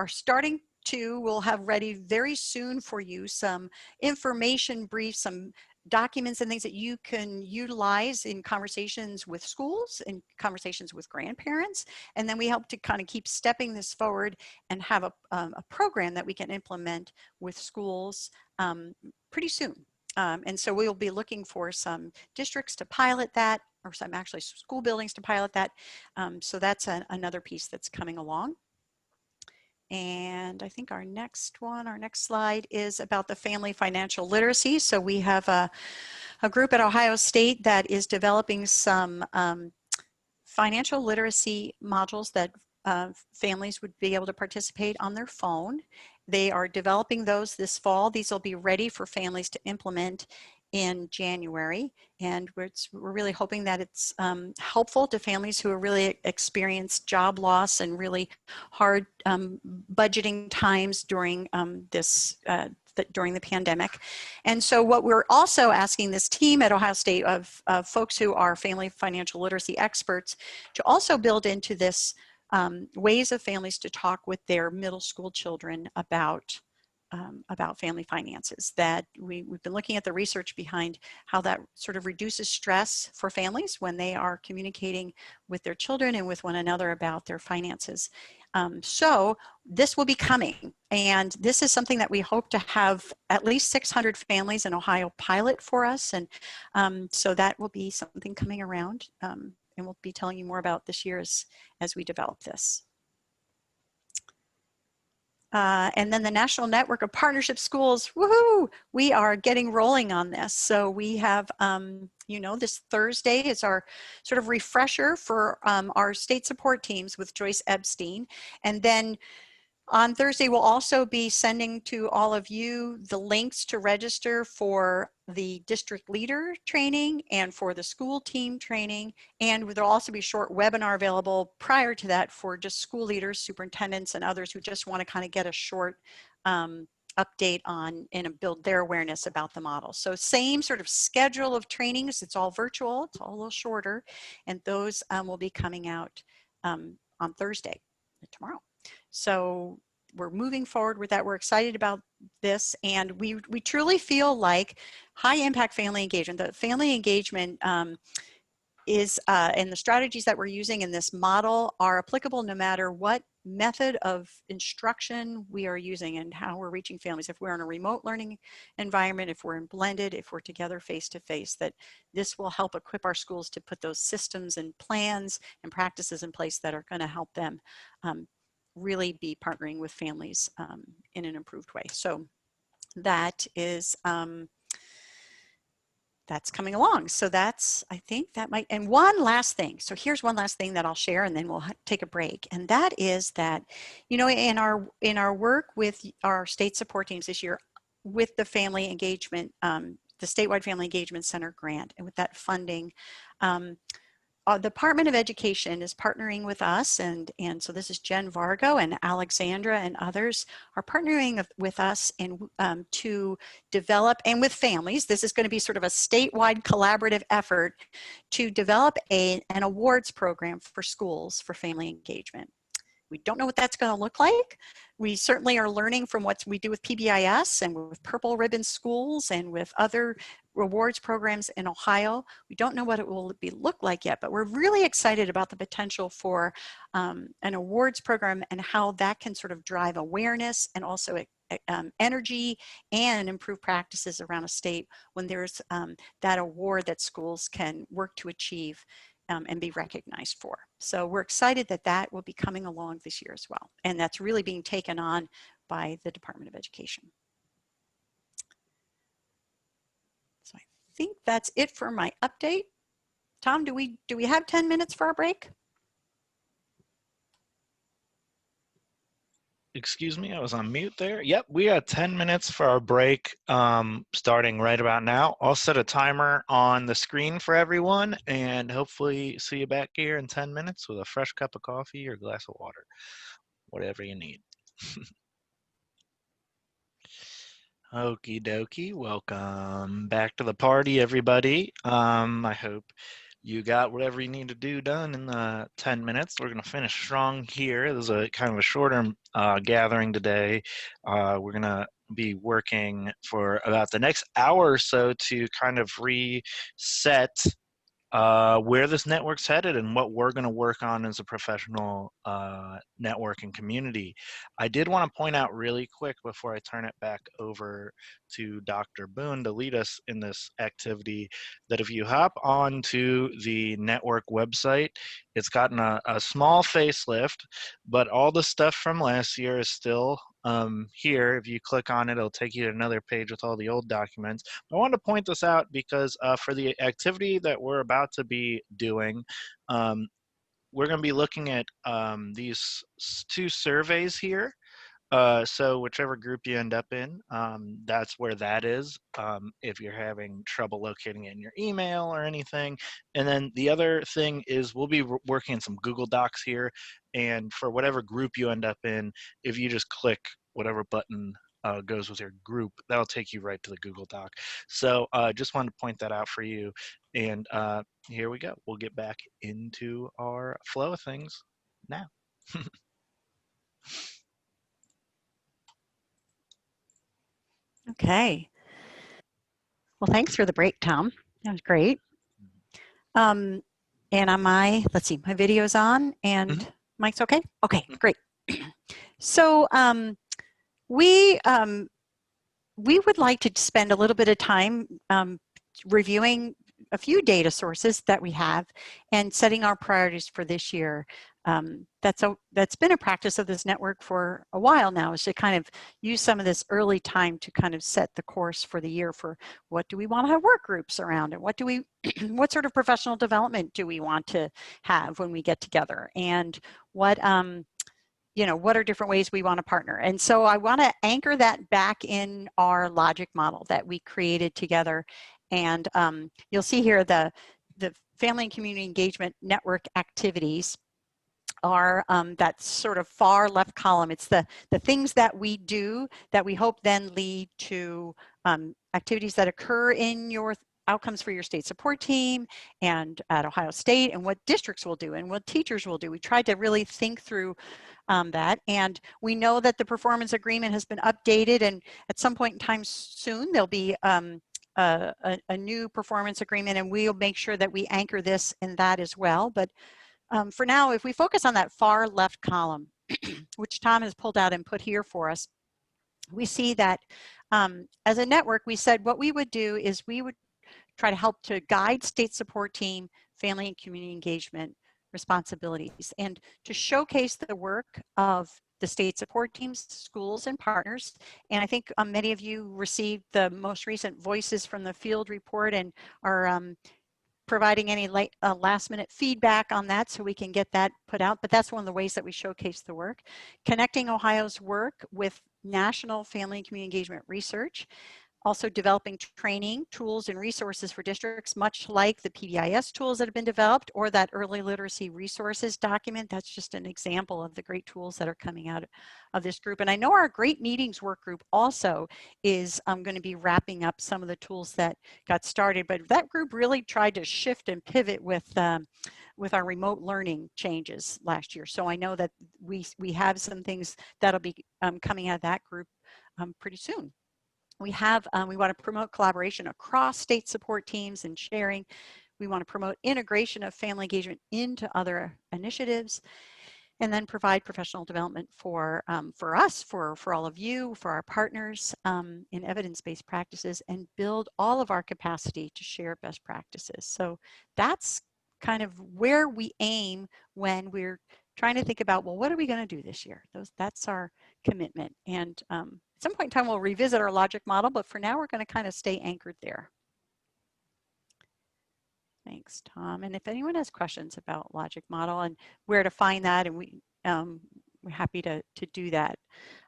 A: starting too, we'll have ready very soon for you some information briefs, some documents and things that you can utilize in conversations with schools and conversations with grandparents. And then we hope to kind of keep stepping this forward and have a program that we can implement with schools pretty soon. And so we'll be looking for some districts to pilot that, or some actually school buildings to pilot that. So that's another piece that's coming along. And I think our next slide is about the family financial literacy. So we have a group at Ohio State that is developing some financial literacy modules that families would be able to participate on their phone. They are developing those this fall. These will be ready for families to implement in January, and we're really hoping that it's helpful to families who have really experienced job loss and really hard budgeting times during during the pandemic. And so what we're also asking this team at Ohio State of folks who are family financial literacy experts to also build into this ways of families to talk with their middle school children about family finances. That we've been looking at the research behind how that sort of reduces stress for families when they are communicating with their children and with one another about their finances. So this will be coming, and this is something that we hope to have at least 600 families in Ohio pilot for us, and so that will be something coming around, and we'll be telling you more about this year as we develop this. And then the National Network of Partnership Schools, woohoo! We are getting rolling on this. So we have, you know, this Thursday is our sort of refresher for our state support teams with Joyce Epstein. And then on Thursday, we'll also be sending to all of you the links to register for the district leader training and for the school team training. And there'll also be a short webinar available prior to that for just school leaders, superintendents, and others who just want to kind of get a short update on and build their awareness about the model. So same sort of schedule of trainings. It's all virtual. It's all a little shorter. And those will be coming out on Thursday, tomorrow. So we're moving forward with that. We're excited about this, and we truly feel like high impact family engagement, the family engagement is, and the strategies that we're using in this model are applicable no matter what method of instruction we are using and how we're reaching families. If we're in a remote learning environment, if we're in blended, if we're together face to face, that this will help equip our schools to put those systems and plans and practices in place that are going to help them really be partnering with families in an improved way. So that is, that's coming along. So that's, I think that might, and one last thing. So here's one last thing that I'll share, and then we'll take a break. And that is that, you know, in our work with our state support teams this year, with the family engagement, the statewide family engagement center grant, and with that funding, the Department of Education is partnering with us, and so this is Jen Vargo and Alexandra and others are partnering with us in, to develop, and with families, this is going to be sort of a statewide collaborative effort to develop an awards program for schools for family engagement. We don't know what that's going to look like. We certainly are learning from what we do with PBIS and with Purple Ribbon Schools and with other rewards programs in Ohio. We don't know what it will look like yet, but we're really excited about the potential for an awards program and how that can sort of drive awareness and also energy and improve practices around a state when there's that award that schools can work to achieve and be recognized for. So we're excited that that will be coming along this year as well. And that's really being taken on by the Department of Education. So I think that's it for my update. Tom, do we have 10 minutes for our break?
B: Excuse me, I was on mute there. Yep, we got 10 minutes for our break starting right about now. I'll set a timer on the screen for everyone and hopefully see you back here in 10 minutes with a fresh cup of coffee or glass of water, whatever you need. Okie dokie, welcome back to the party, everybody. I hope you got whatever you need to do done in the 10 minutes. We're going to finish strong here. This is a kind of a shorter gathering today. We're going to be working for about the next hour or so to kind of reset where this network's headed and what we're going to work on as a professional networking community. I did want to point out really quick before I turn it back over to Dr. Boone to lead us in this activity that if you hop onto the network website, it's gotten a small facelift, but all the stuff from last year is still here. If you click on it, it'll take you to another page with all the old documents. I wanted to point this out because for the activity that we're about to be doing, we're going to be looking at these two surveys here. So whichever group you end up in, that's where that is, if you're having trouble locating it in your email or anything. And then the other thing is we'll be working in some Google Docs here. And for whatever group you end up in, if you just click whatever button goes with your group, that'll take you right to the Google Doc. So just wanted to point that out for you. And here we go. We'll get back into our flow of things now.
A: Okay. Well, thanks for the break, Tom. That was great. And on let's see, my video's on and mic's okay? Okay, great. So we would like to spend a little bit of time reviewing a few data sources that we have and setting our priorities for this year. That's been a practice of this network for a while now, is to kind of use some of this early time to kind of set the course for the year for what do we want to have work groups around, and what do we what sort of professional development do we want to have when we get together, and what you know, what are different ways we want to partner. And so I want to anchor that back in our logic model that we created together. And you'll see here the Family and Community Engagement Network activities are that sort of far left column. It's the things that we do that we hope then lead to activities that occur in your outcomes for your state support team and at Ohio State, and what districts will do and what teachers will do. We tried to really think through that, and we know that the performance agreement has been updated, and at some point in time soon there'll be a new performance agreement, and we'll make sure that we anchor this in that as well. But for now, if we focus on that far left column, which Tom has pulled out and put here for us, we see that as a network, we said what we would do is we would try to help to guide state support team, family and community engagement responsibilities, and to showcase the work of the state support teams, schools, and partners. And I think many of you received the most recent Voices from the Field report and are providing any last minute feedback on that so we can get that put out. But that's one of the ways that we showcase the work. Connecting Ohio's work with national family and community engagement research. Also developing training, tools, and resources for districts, much like the PBIS tools that have been developed or that early literacy resources document. That's just an example of the great tools that are coming out of this group. And I know our Great Meetings work group also is going to be wrapping up some of the tools that got started, but that group really tried to shift and pivot with our remote learning changes last year. So I know that we have some things that'll be coming out of that group pretty soon. We want to promote collaboration across state support teams and sharing. We want to promote integration of family engagement into other initiatives, and then provide professional development for us, for all of you, for our partners in evidence-based practices, and build all of our capacity to share best practices. So that's kind of where we aim when we're trying to think about, well, what are we going to do this year? That's our commitment. And at some point in time, we'll revisit our logic model, but for now, we're going to kind of stay anchored there. Thanks, Tom. And if anyone has questions about logic model and where to find that, and we're happy to do that.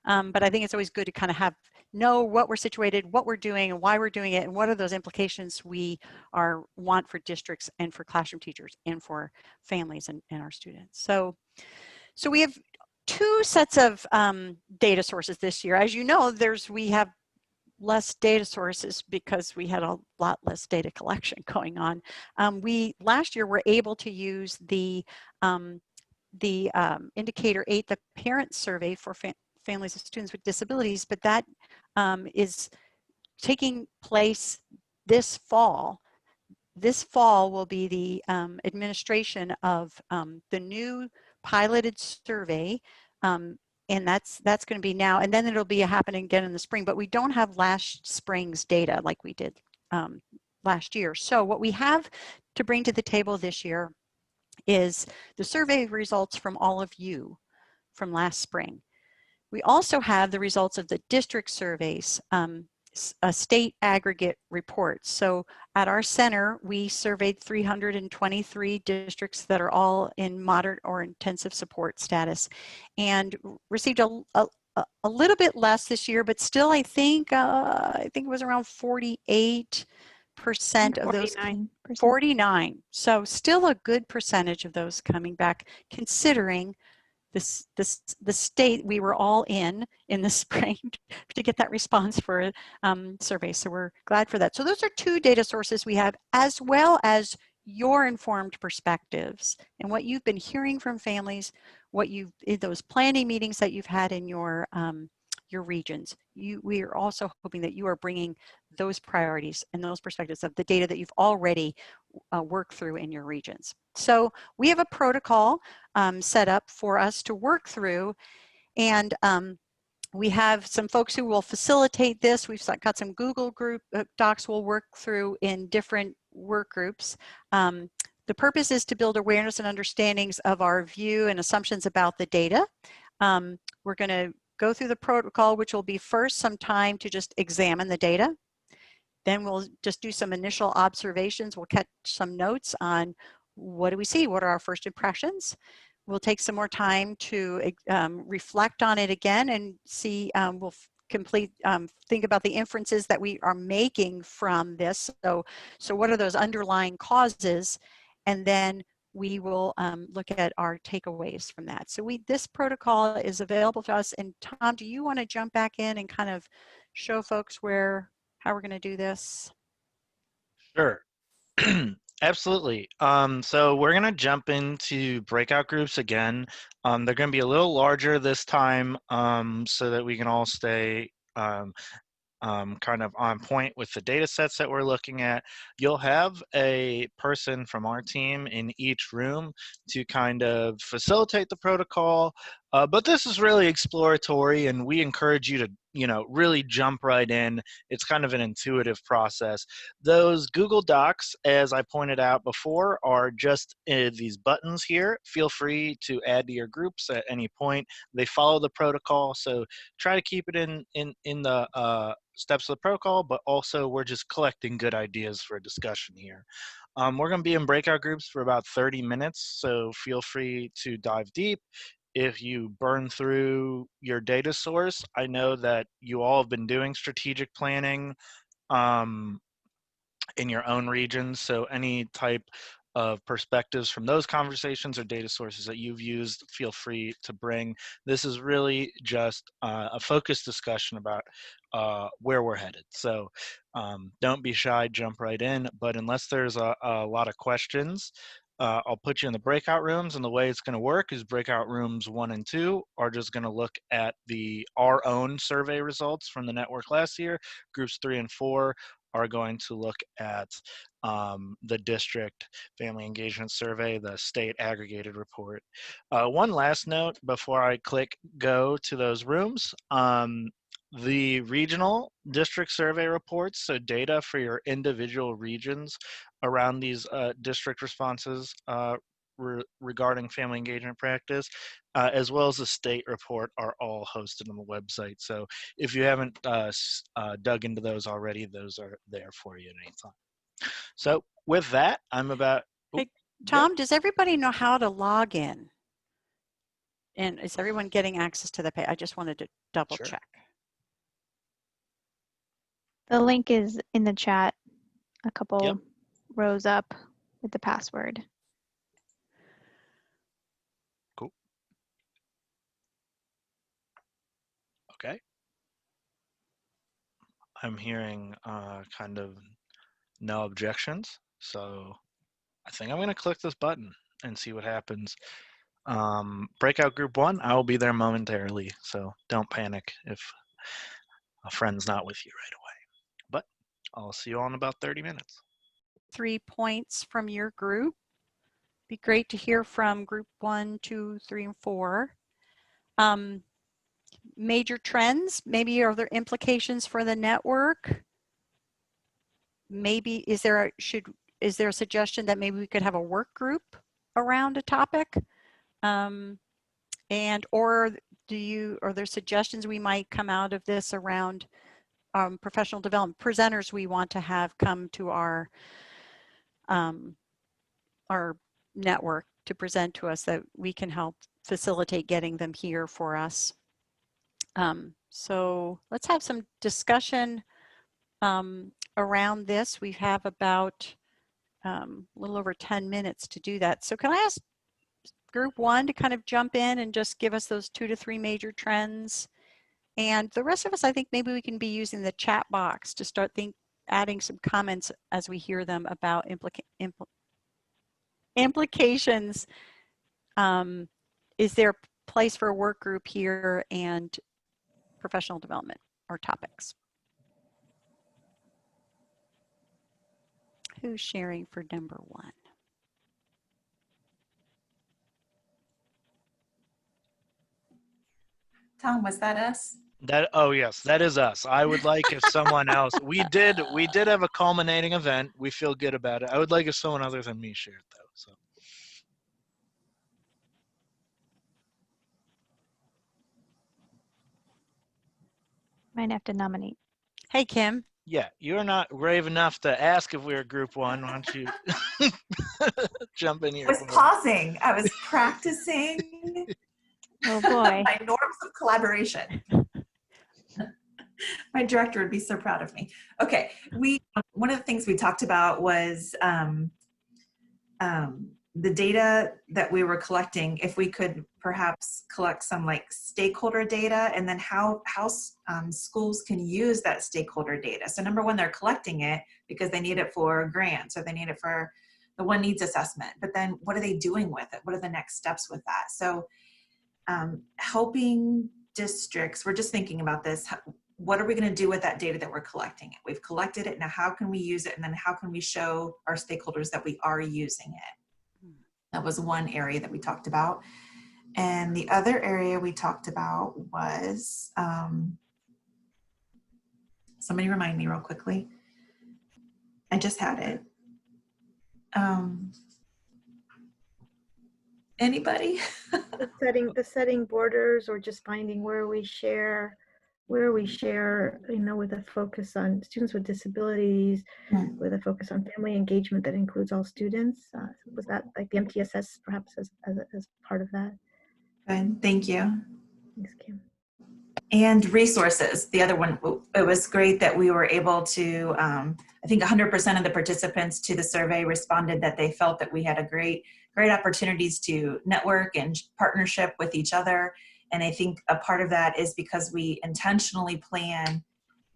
A: But I think it's always good to kind of know what we're situated, what we're doing, and why we're doing it, and what are those implications we want for districts and for classroom teachers and for families and our students. So we have two sets of data sources this year. As you know, we have less data sources because we had a lot less data collection going on. We last year were able to use the indicator 8, the parent survey for families of students with disabilities, but that is taking place this fall. This fall will be the administration of the new piloted survey, and that's going to be now, and then it'll be happening again in the spring, but we don't have last spring's data like we did last year. So what we have to bring to the table this year is the survey results from all of you from last spring. We also have the results of the district surveys, a state aggregate report. So at our center, we surveyed 323 districts that are all in moderate or intensive support status, and received a little bit less this year, but still I think it was around 48% of those. 49. So still a good percentage of those coming back, considering the state we were all in the spring to get that response for survey. So we're glad for that. So those are two data sources we have, as well as your informed perspectives and what you've been hearing from families, what you've in those planning meetings that you've had in your regions. We are also hoping that you are bringing those priorities and those perspectives of the data that you've already worked through in your regions. So we have a protocol set up for us to work through, and we have some folks who will facilitate this. We've got some Google group docs we'll work through in different work groups. The purpose is to build awareness and understandings of our view and assumptions about the data. We're going to go through the protocol, which will be first some time to just examine the data. Then we'll just do some initial observations. We'll catch some notes on what do we see? What are our first impressions? We'll take some more time to reflect on it again and see, we'll think about the inferences that we are making from this. So what are those underlying causes? And then we will look at our takeaways from that. So this protocol is available to us. And Tom, do you want to jump back in and kind of show folks how we're going to do this?
B: Sure. Absolutely. So we're going to jump into breakout groups again. They're going to be a little larger this time so that we can all stay kind of on point with the data sets that we're looking at. You'll have a person from our team in each room to kind of facilitate the protocol, but this is really exploratory, and we encourage you to really jump right in. It's kind of an intuitive process. Those Google Docs, as I pointed out before, are just these buttons here. Feel free to add to your groups at any point. They follow the protocol, so try to keep it in the steps of the protocol, but also we're just collecting good ideas for a discussion here. We're going to be in breakout groups for about 30 minutes, so feel free to dive deep. If you burn through your data source, I know that you all have been doing strategic planning in your own regions, so any type of perspectives from those conversations or data sources that you've used, feel free to bring. This is really just a focused discussion about where we're headed. So don't be shy, jump right in. But unless there's a lot of questions, I'll put you in the breakout rooms, and the way it's going to work is breakout rooms 1 and 2 are just going to look at our own survey results from the network last year. Groups 3 and 4 are going to look at the district family engagement survey, the state aggregated report. One last note before I click go to those rooms. The regional district survey reports, so data for your individual regions around these district responses regarding family engagement practice, as well as the state report, are all hosted on the website. So if you haven't dug into those already, those are there for you at any time. So with that, I'm about...
A: Hey, Tom, does everybody know how to log in? And is everyone getting access to the page? I just wanted to double check.
I: The link is in the chat, a couple rows up with the password.
B: Cool. Okay. I'm hearing kind of no objections. So I think I'm going to click this button and see what happens. Breakout group 1, I will be there momentarily. So don't panic if a friend's not with you right away. But I'll see you all in about 30 minutes.
A: 3 points from your group. Be great to hear from group 1, 2, 3, and 4. Major trends, maybe are there implications for the network? Maybe is there a suggestion that maybe we could have a work group around a topic? And or are there suggestions we might come out of this around professional development presenters we want to have come to our network to present to us that we can help facilitate getting them here for us? So let's have some discussion around this. We have about a little over 10 minutes to do that. So can I ask group 1 to kind of jump in and just give us those 2 to 3 major trends? And the rest of us, I think maybe we can be using the chat box to start adding some comments as we hear them about implications. Is there a place for a work group here and professional development or topics? Who's sharing for number 1?
K: Tom, was that us?
B: Oh yes, that is us. I would like if someone else. We did have a culminating event. We feel good about it. I would like if someone other than me shared though. So.
I: Might have to nominate.
A: Hey, Kim.
B: Yeah, you're not brave enough to ask if we're group 1. Why don't you jump in here?
K: I was pausing. I was practicing.
I: Oh boy.
K: My norms of collaboration. My director would be so proud of me. Okay, one of the things we talked about was the data that we were collecting, if we could perhaps collect some like stakeholder data, and then how schools can use that stakeholder data. So number 1, they're collecting it because they need it for grants or they need it for the one needs assessment, but then what are they doing with it? What are the next steps with that? So helping districts, we're just thinking about this. What are we going to do with that data that we're collecting? We've collected it. Now, how can we use it? And then how can we show our stakeholders that we are using it? That was one area that we talked about. And the other area we talked about was, somebody remind me real quickly. I just had it. Anybody?
L: the setting borders, or just finding where we share, with a focus on students with disabilities, with a focus on family engagement that includes all students. Was that like the MTSS perhaps as part of that?
K: Good, thank you.
L: Thanks, Kim.
K: And resources, the other one, it was great that we were able to, I think 100% of the participants to the survey responded that they felt that we had a great opportunities to network and partnership with each other. And I think a part of that is because we intentionally plan,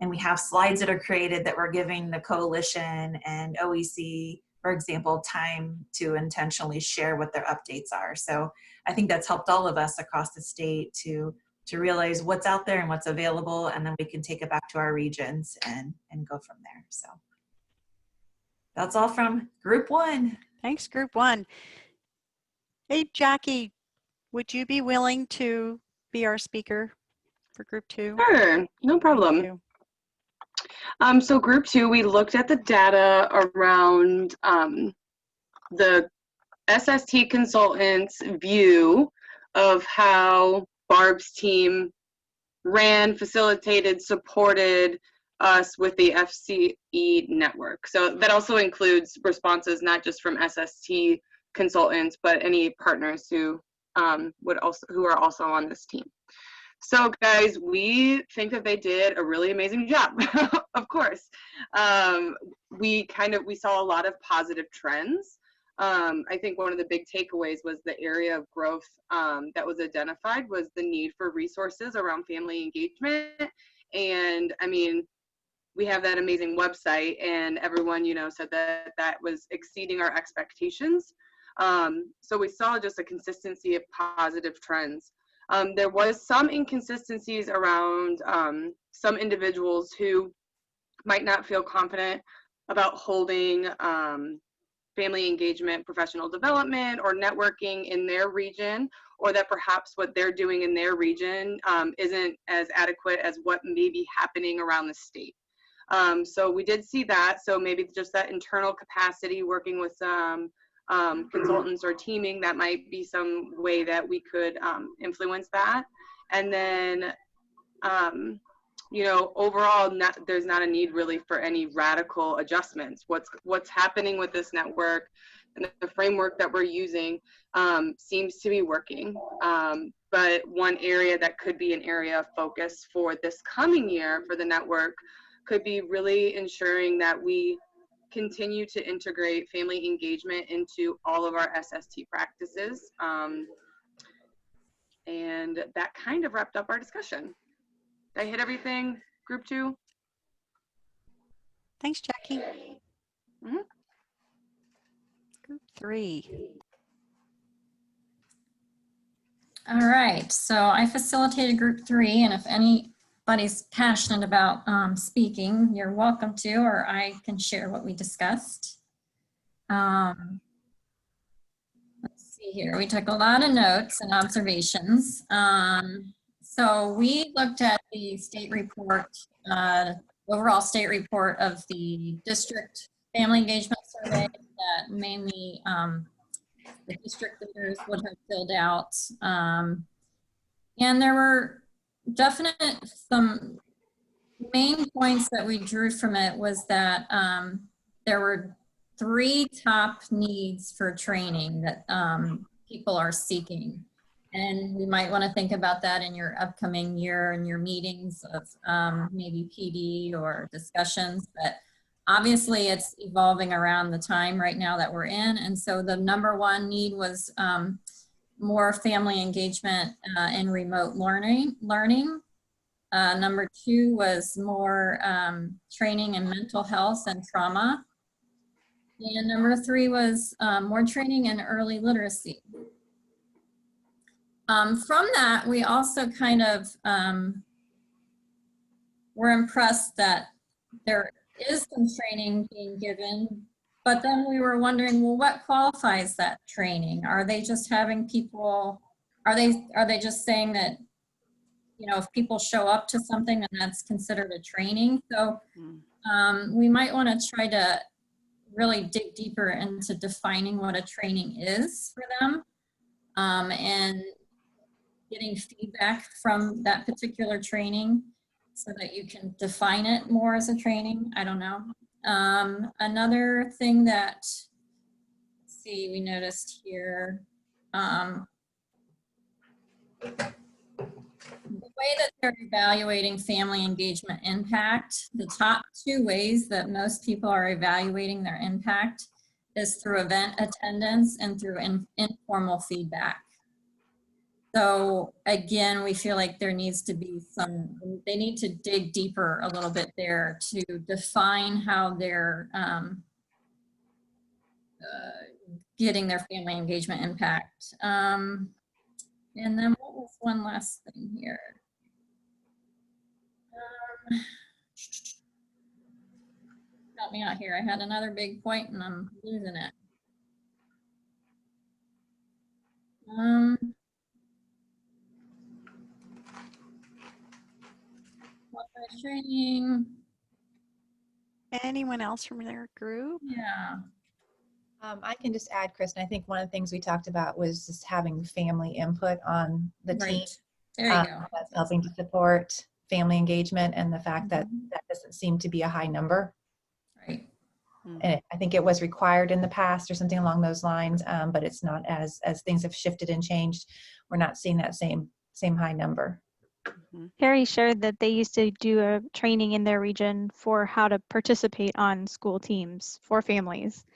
K: and we have slides that are created that we're giving the coalition and OEC, for example, time to intentionally share what their updates are. So I think that's helped all of us across the state to realize what's out there and what's available, and then we can take it back to our regions and go from there. So that's all from group 1.
A: Thanks, group 1. Hey, Jackie, would you be willing to be our speaker for group 2?
M: Sure, no problem. So group 2, we looked at the data around the SST consultants' view of how Barb's team ran, facilitated, supported us with the FCE network. So that also includes responses not just from SST consultants, but any partners who are also on this team. So guys, we think that they did a really amazing job. Of course, we saw a lot of positive trends. I think one of the big takeaways was the area of growth that was identified was the need for resources around family engagement. And I mean, we have that amazing website, and everyone, you know, said that that was exceeding our expectations. So we saw just a consistency of positive trends. There was some inconsistencies around some individuals who might not feel confident about holding family engagement, professional development, or networking in their region, or that perhaps what they're doing in their region isn't as adequate as what may be happening around the state. So we did see that. So maybe just that internal capacity, working with some consultants or teaming, that might be some way that we could influence that. And then, you know, overall, there's not a need really for any radical adjustments. What's happening with this network and the framework that we're using seems to be working. But one area that could be an area of focus for this coming year for the network could be really ensuring that we continue to integrate family engagement into all of our SST practices. And that kind of wrapped up our discussion. Did I hit everything, group 2?
A: Thanks, Jackie.
M: Mm-hmm.
A: Group 3.
N: All right, so I facilitated group 3, and if anybody's passionate about speaking, you're welcome to, or I can share what we discussed. Let's see here, we took a lot of notes and observations. So we looked at the state report, overall state report of the district family engagement survey that mainly the district leaders would have filled out. And there were some main points that we drew from it was that there were 3 top needs for training that people are seeking. And we might want to think about that in your upcoming year and your meetings of maybe PD or discussions. But obviously it's evolving around the time right now that we're in. And so the number 1 need was more family engagement in remote learning. Number 2 was more training in mental health and trauma. And number 3 was more training in early literacy. From that, we also kind of were impressed that there is some training being given, but then we were wondering, well, what qualifies that training? Are they just having people, are they just saying that, you know, if people show up to something, then that's considered a training? So we might want to try to really dig deeper into defining what a training is for them, and getting feedback from that particular training so that you can define it more as a training. I don't know. Another thing that, let's see, we noticed here, the way that they're evaluating family engagement impact, the top 2 ways that most people are evaluating their impact is through event attendance and through informal feedback. So again, we feel like there needs to be they need to dig deeper a little bit there to define how they're getting their family engagement impact. And then what was one last thing here? Help me out here. I had another big point and I'm losing it. Training.
A: Anyone else from their group?
N: Yeah.
H: I can just add, Kristen, I think one of the things we talked about was just having family input on the team.
N: There you go.
H: That's helping to support family engagement, and the fact that that doesn't seem to be a high number.
N: Right.
H: And I think it was required in the past or something along those lines, but it's not, as things have shifted and changed, we're not seeing that same high number.
I: Harry shared that they used to do a training in their region for how to participate on school teams for families.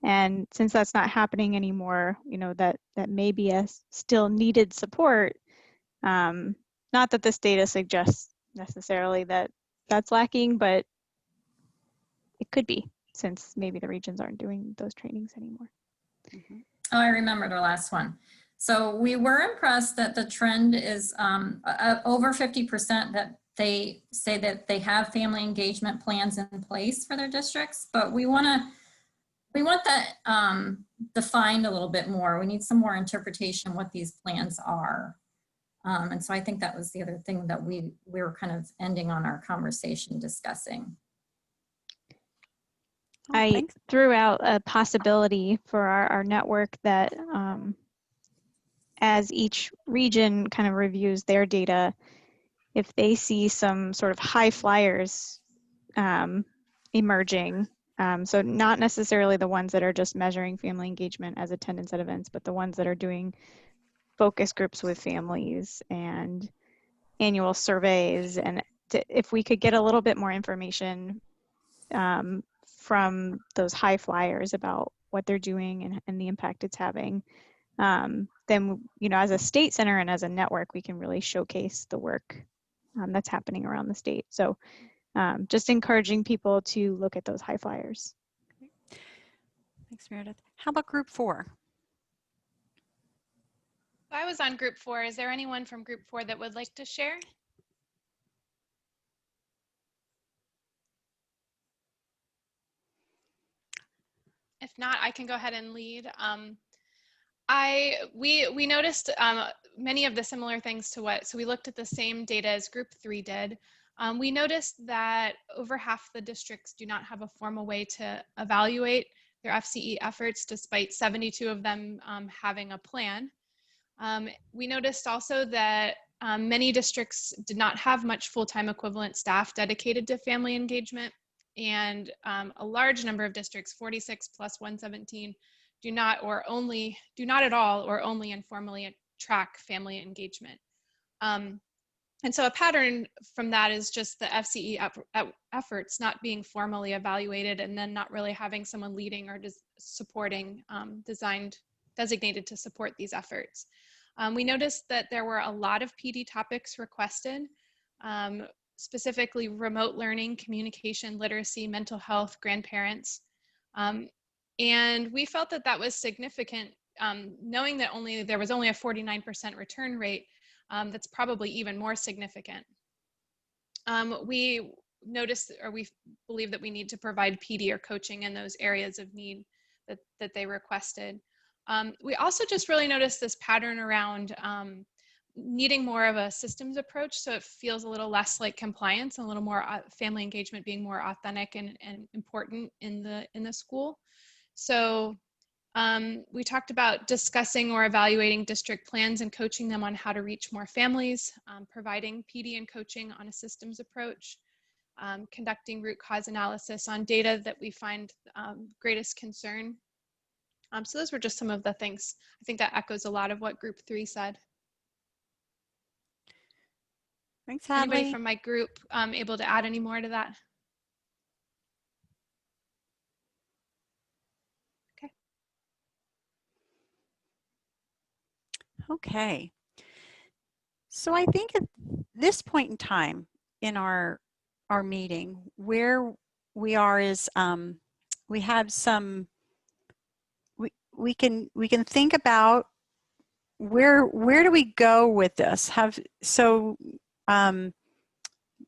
I: And since that's not happening anymore, you know, that may be a still needed support. Not that this data suggests necessarily that that's lacking, but it could be, since maybe the regions aren't doing those trainings anymore.
A: Mm-hmm.
N: Oh, I remember the last one. So we were impressed that the trend is over 50% that they say that they have family engagement plans in place for their districts, but we want that defined a little bit more. We need some more interpretation what these plans are. And so I think that was the other thing that we were kind of ending on our conversation discussing.
A: Oh,
I: I
A: thanks.
I: threw out a possibility for our network that as each region kind of reviews their data, if they see some sort of high flyers emerging, so not necessarily the ones that are just measuring family engagement as attendance at events, but the ones that are doing focus groups with families and annual surveys, and if we could get a little bit more information from those high flyers about what they're doing and the impact it's having, then, you know, as a state center and as a network, we can really showcase the work that's happening around the state. So just encouraging people to look at those high flyers.
A: Thanks, Meredith. How about group 4?
O: I was on group 4. Is there anyone from group 4 that would like to share? If not, I can go ahead and lead. We noticed many of the similar things to so we looked at the same data as group 3 did. We noticed that over half the districts do not have a formal way to evaluate their FCE efforts, despite 72 of them having a plan. We noticed also that many districts did not have much full-time equivalent staff dedicated to family engagement, and a large number of districts, 46 plus 117, do not at all or only informally track family engagement. And so a pattern from that is just the FCE efforts not being formally evaluated, and then not really having someone leading or supporting, designated to support these efforts. We noticed that there were a lot of PD topics requested, specifically remote learning, communication, literacy, mental health, grandparents. And we felt that that was significant, knowing that there was only a 49% return rate. That's probably even more significant. We noticed, or we believe that we need to provide PD or coaching in those areas of need that they requested. We also just really noticed this pattern around needing more of a systems approach, so it feels a little less like compliance and a little more family engagement being more authentic and important in the school. So we talked about discussing or evaluating district plans and coaching them on how to reach more families, providing PD and coaching on a systems approach, conducting root cause analysis on data that we find greatest concern. So those were just some of the things. I think that echoes a lot of what group 3 said.
A: Thanks, Hadley.
O: Anybody from my group able to add any more to that?
A: Okay. So I think at this point in time in our meeting, where we are is we have some, we can think about where do we go with this?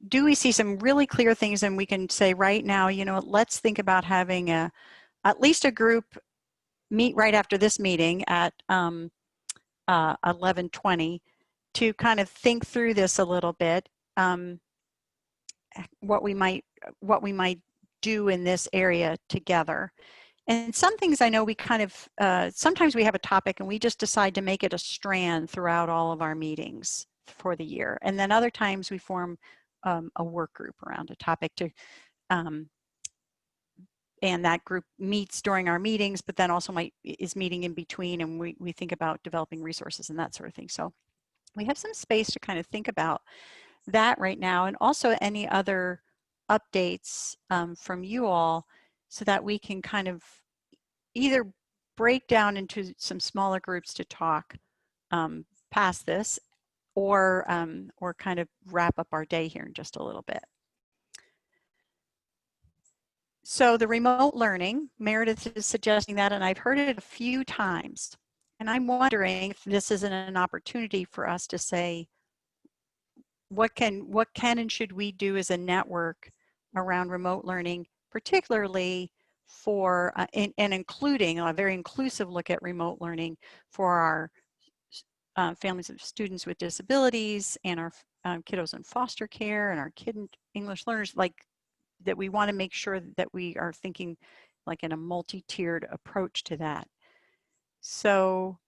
A: Do we see some really clear things, and we can say right now, you know, let's think about having at least a group meet right after this meeting at 11:20 to kind of think through this a little bit, what we might do in this area together. And some things I know we kind of, sometimes we have a topic and we just decide to make it a strand throughout all of our meetings for the year. And then other times we form a work group around a topic to, and that group meets during our meetings, but then also is meeting in between, and we think about developing resources and that sort of thing. So we have some space to kind of think about that right now, and also any other updates from you all, so that we can kind of either break down into some smaller groups to talk past this, or kind of wrap up our day here in just a little bit. So the remote learning, Meredith is suggesting that, and I've heard it a few times. And I'm wondering if this isn't an opportunity for us to say, what can and should we do as a network around remote learning, particularly for, and including a very inclusive look at remote learning for our families of students with disabilities and our kiddos in foster care and our English learners, like that we want to make sure that we are thinking like in a multi-tiered approach to that. So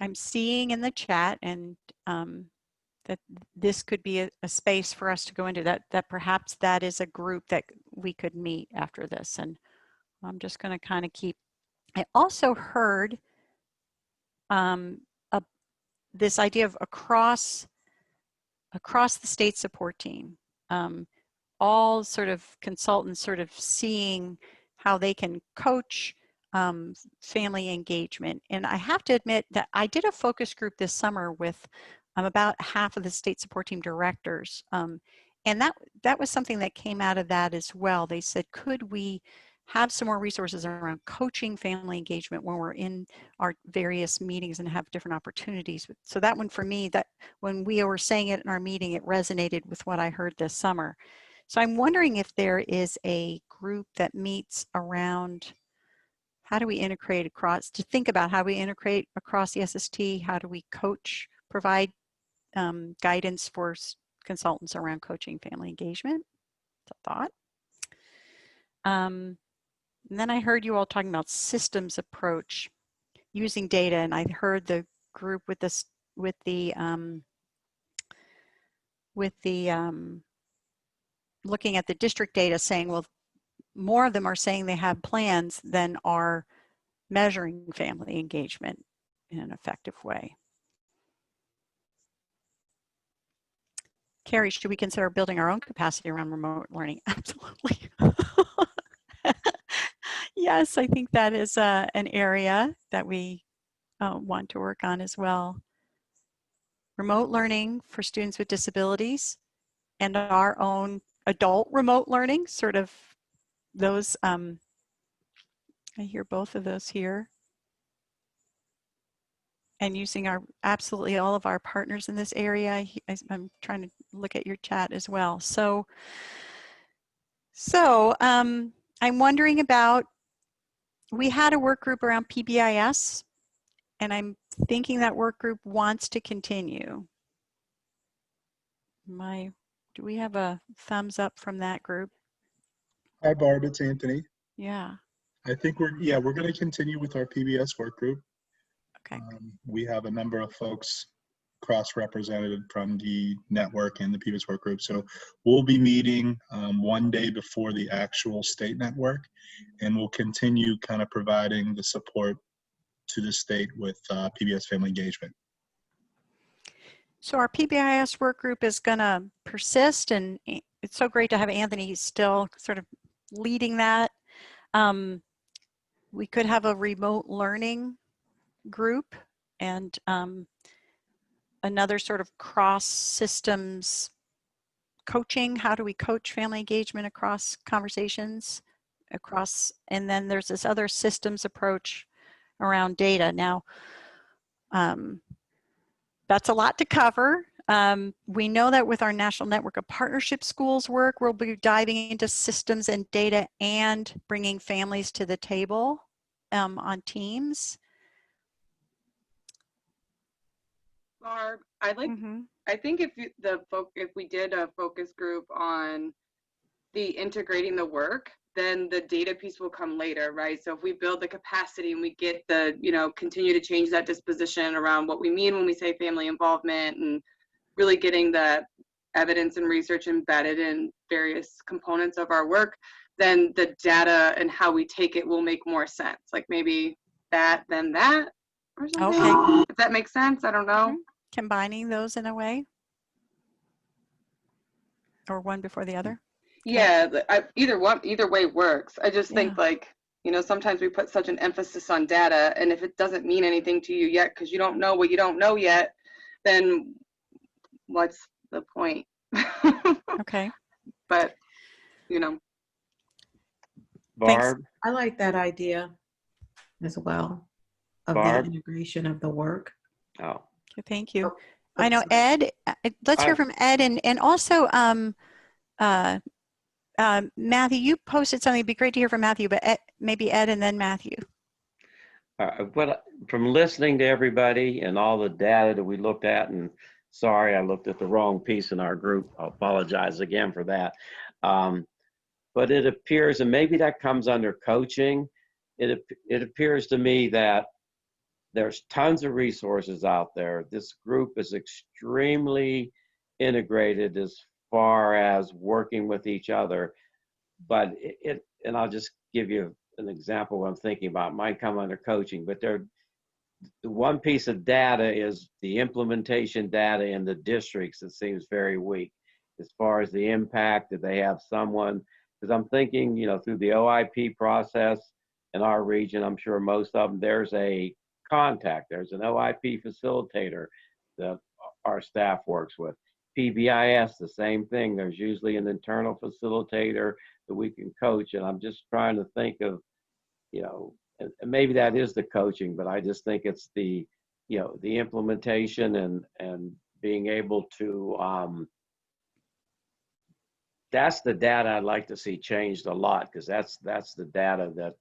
A: I'm seeing in the chat and that this could be a space for us to go into, that perhaps that is a group that we could meet after this. And I'm just going to kind of keep, I also heard this idea of across the state support team, all sort of consultants sort of seeing how they can coach family engagement. And I have to admit that I did a focus group this summer with about half of the state support team directors. And that was something that came out of that as well. They said, could we have some more resources around coaching family engagement when we're in our various meetings and have different opportunities. So that one for me, that when we were saying it in our meeting, it resonated with what I heard this summer. So I'm wondering if there is a group that meets around how do we integrate across, to think about how we integrate across the SST, how do we coach, provide guidance for consultants around coaching family engagement. It's a thought. And then I heard you all talking about systems approach using data, and I heard the group with this with the looking at the district data saying, well, more of them are saying they have plans than are measuring family engagement in an effective way. Carrie, should we consider building our own capacity around remote learning? Absolutely. Yes, I think that is an area that we want to work on as well. Remote learning for students with disabilities and our own adult remote learning, sort of those, I hear both of those here. And using absolutely all of our partners in this area. I'm trying to look at your chat as well. So I'm wondering about, we had a work group around PBIS, and I'm thinking that work group wants to continue. Do we have a thumbs up from that group?
P: Hi, Barb, it's Anthony.
A: Yeah.
P: I think we're going to continue with our PBS work group.
A: Okay.
P: We have a number of folks cross-represented from the network and the PBS work group. So we'll be meeting one day before the actual state network, and we'll continue kind of providing the support to the state with PBS family engagement.
A: So our PBIS work group is going to persist, and it's so great to have Anthony still sort of leading that. We could have a remote learning group and another sort of cross systems coaching. How do we coach family engagement across conversations, and then there's this other systems approach around data. Now, that's a lot to cover. We know that with our National Network of Partnership Schools work, we'll be diving into systems and data and bringing families to the table on teams.
M: Barb, I think if we did a focus group on the integrating the work, then the data piece will come later, right? So if we build the capacity and we get the, continue to change that disposition around what we mean when we say family involvement, and really getting the evidence and research embedded in various components of our work, then the data and how we take it will make more sense. Like maybe that, then that, or something. Okay. If that makes sense, I don't know.
A: Combining those in a way, or one before the other.
M: Yeah, either way works. I just think sometimes we put such an emphasis on data, and if it doesn't mean anything to you yet because you don't know what you don't know yet, then what's the point?
A: Okay.
M: But
Q: Barb?
R: I like that idea as well, of the
Q: Barb?
R: integration of the work.
Q: Oh.
A: Okay, thank you.
R: Oh,
A: I know Ed, let's hear from Ed, and also Matthew, you posted something. It'd be great to hear from Matthew, but maybe Ed and then Matthew.
Q: From listening to everybody and all the data that we looked at, and sorry, I looked at the wrong piece in our group. I apologize again for that. But it appears, and maybe that comes under coaching, it appears to me that there's tons of resources out there. This group is extremely integrated as far as working with each other. But and I'll just give you an example of what I'm thinking about. It might come under coaching, but the one piece of data is the implementation data in the districts that seems very weak as far as the impact that they have someone, because I'm thinking, through the OIP process in our region, I'm sure most of them, there's a contact, there's an OIP facilitator that our staff works with. PBIS, the same thing. There's usually an internal facilitator that we can coach. And I'm just trying to think of, and maybe that is the coaching, but I just think it's the, the implementation and being able to, that's the data I'd like to see changed a lot, because that's the data that,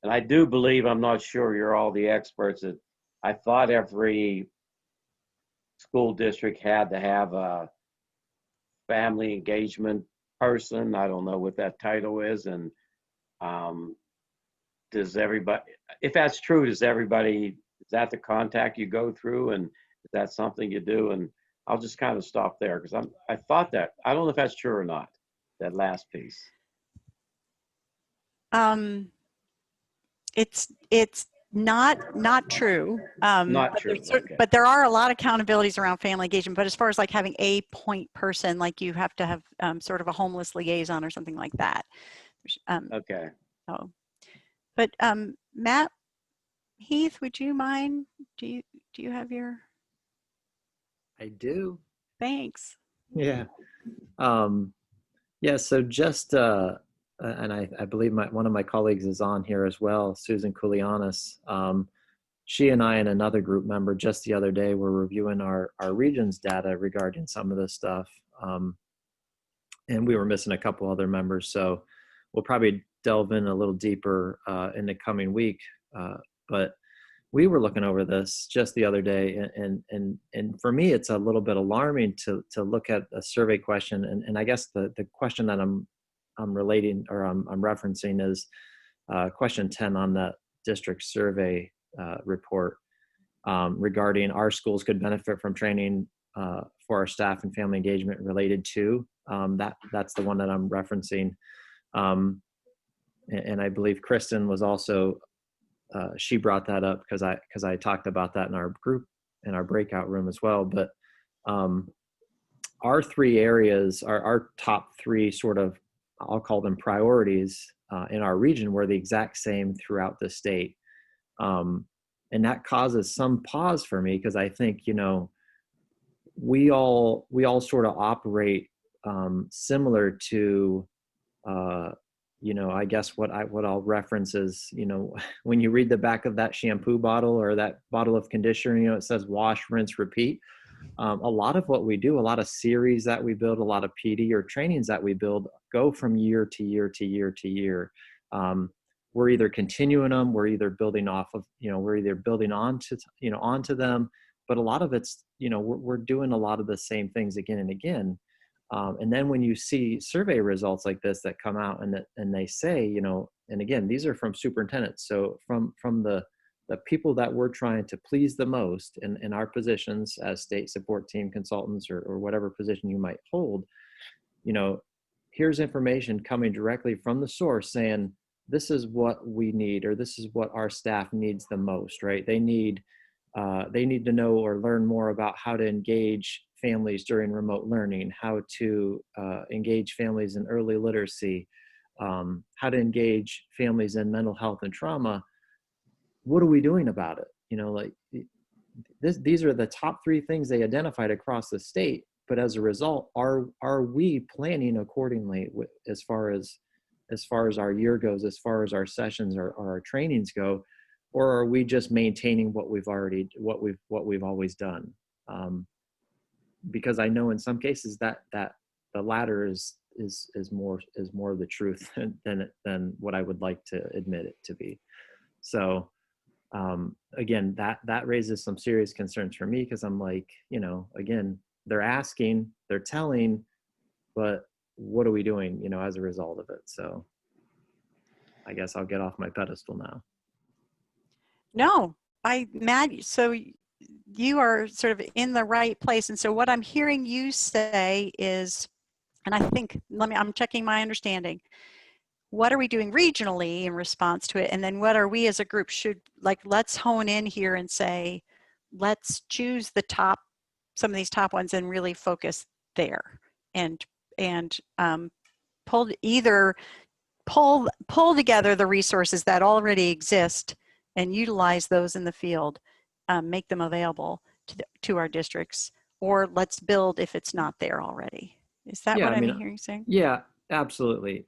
Q: and I do believe, I'm not sure you're all the experts, that I thought every school district had to have a family engagement person. I don't know what that title is. And does everybody, if that's true, is that the contact you go through, and is that something you do? And I'll just kind of stop there, because I thought that, I don't know if that's true or not, that last piece.
A: It's not true.
Q: Not true. Okay.
A: But there are a lot of accountabilities around family engagement. But as far as like having a point person, like you have to have sort of a homeless liaison or something like that.
Q: Okay.
A: Oh, but Matt Heath, would you mind? Do you have your?
S: I do.
A: Thanks.
S: Yeah. Yeah. So just and I believe one of my colleagues is on here as well, Susan Koulianis. She and I and another group member just the other day were reviewing our region's data regarding some of this stuff. And we were missing a couple other members. So we'll probably delve in a little deeper in the coming week. But we were looking over this just the other day. And for me, it's a little bit alarming to look at a survey question. And I guess the question that I'm relating, or I'm referencing, is question 10 on that district survey report regarding our schools could benefit from training for our staff and family engagement related to that's the one that I'm referencing. And I believe Kristen was also she brought that up because I talked about that in our group, in our breakout room as well. But our three areas, our top three sort of, I'll call them priorities in our region, were the exact same throughout the state. And that causes some pause for me, because I think, we all sort of operate similar to, I guess what I'll reference is, when you read the back of that shampoo bottle or that bottle of conditioner, it says wash, rinse, repeat. A lot of what we do, a lot of series that we build, a lot of PD or trainings that we build go from year to year to year to year. We're either continuing them, we're either building off of, we're either building onto them, but a lot of it's, we're doing a lot of the same things again and again. And then when you see survey results like this that come out and they say, and again, these are from superintendents. So from the people that we're trying to please the most in our positions as state support team consultants or whatever position you might hold, here's information coming directly from the source saying, this is what we need, or this is what our staff needs the most, right? They need to know or learn more about how to engage families during remote learning, how to engage families in early literacy, how to engage families in mental health and trauma. What are we doing about it? These are the top three things they identified across the state. But as a result, are we planning accordingly as far as as far as our year goes, as far as our sessions or our trainings go, or are we just maintaining what we've always done? Because I know in some cases that the latter is more the truth than what I would like to admit it to be. So again, that raises some serious concerns for me, because I'm like, again, they're asking, they're telling, but what are we doing, as a result of it? So I guess I'll get off my pedestal now.
A: No, Matt, so you are sort of in the right place. And so what I'm hearing you say is, and I think, I'm checking my understanding. What are we doing regionally in response to it? And then what are we as a group let's hone in here and say, let's choose some of these top ones and really focus there, and pull together the resources that already exist and utilize those in the field, make them available to our districts, or let's build if it's not there already. Is that what I'm hearing you saying?
S: Yeah, absolutely.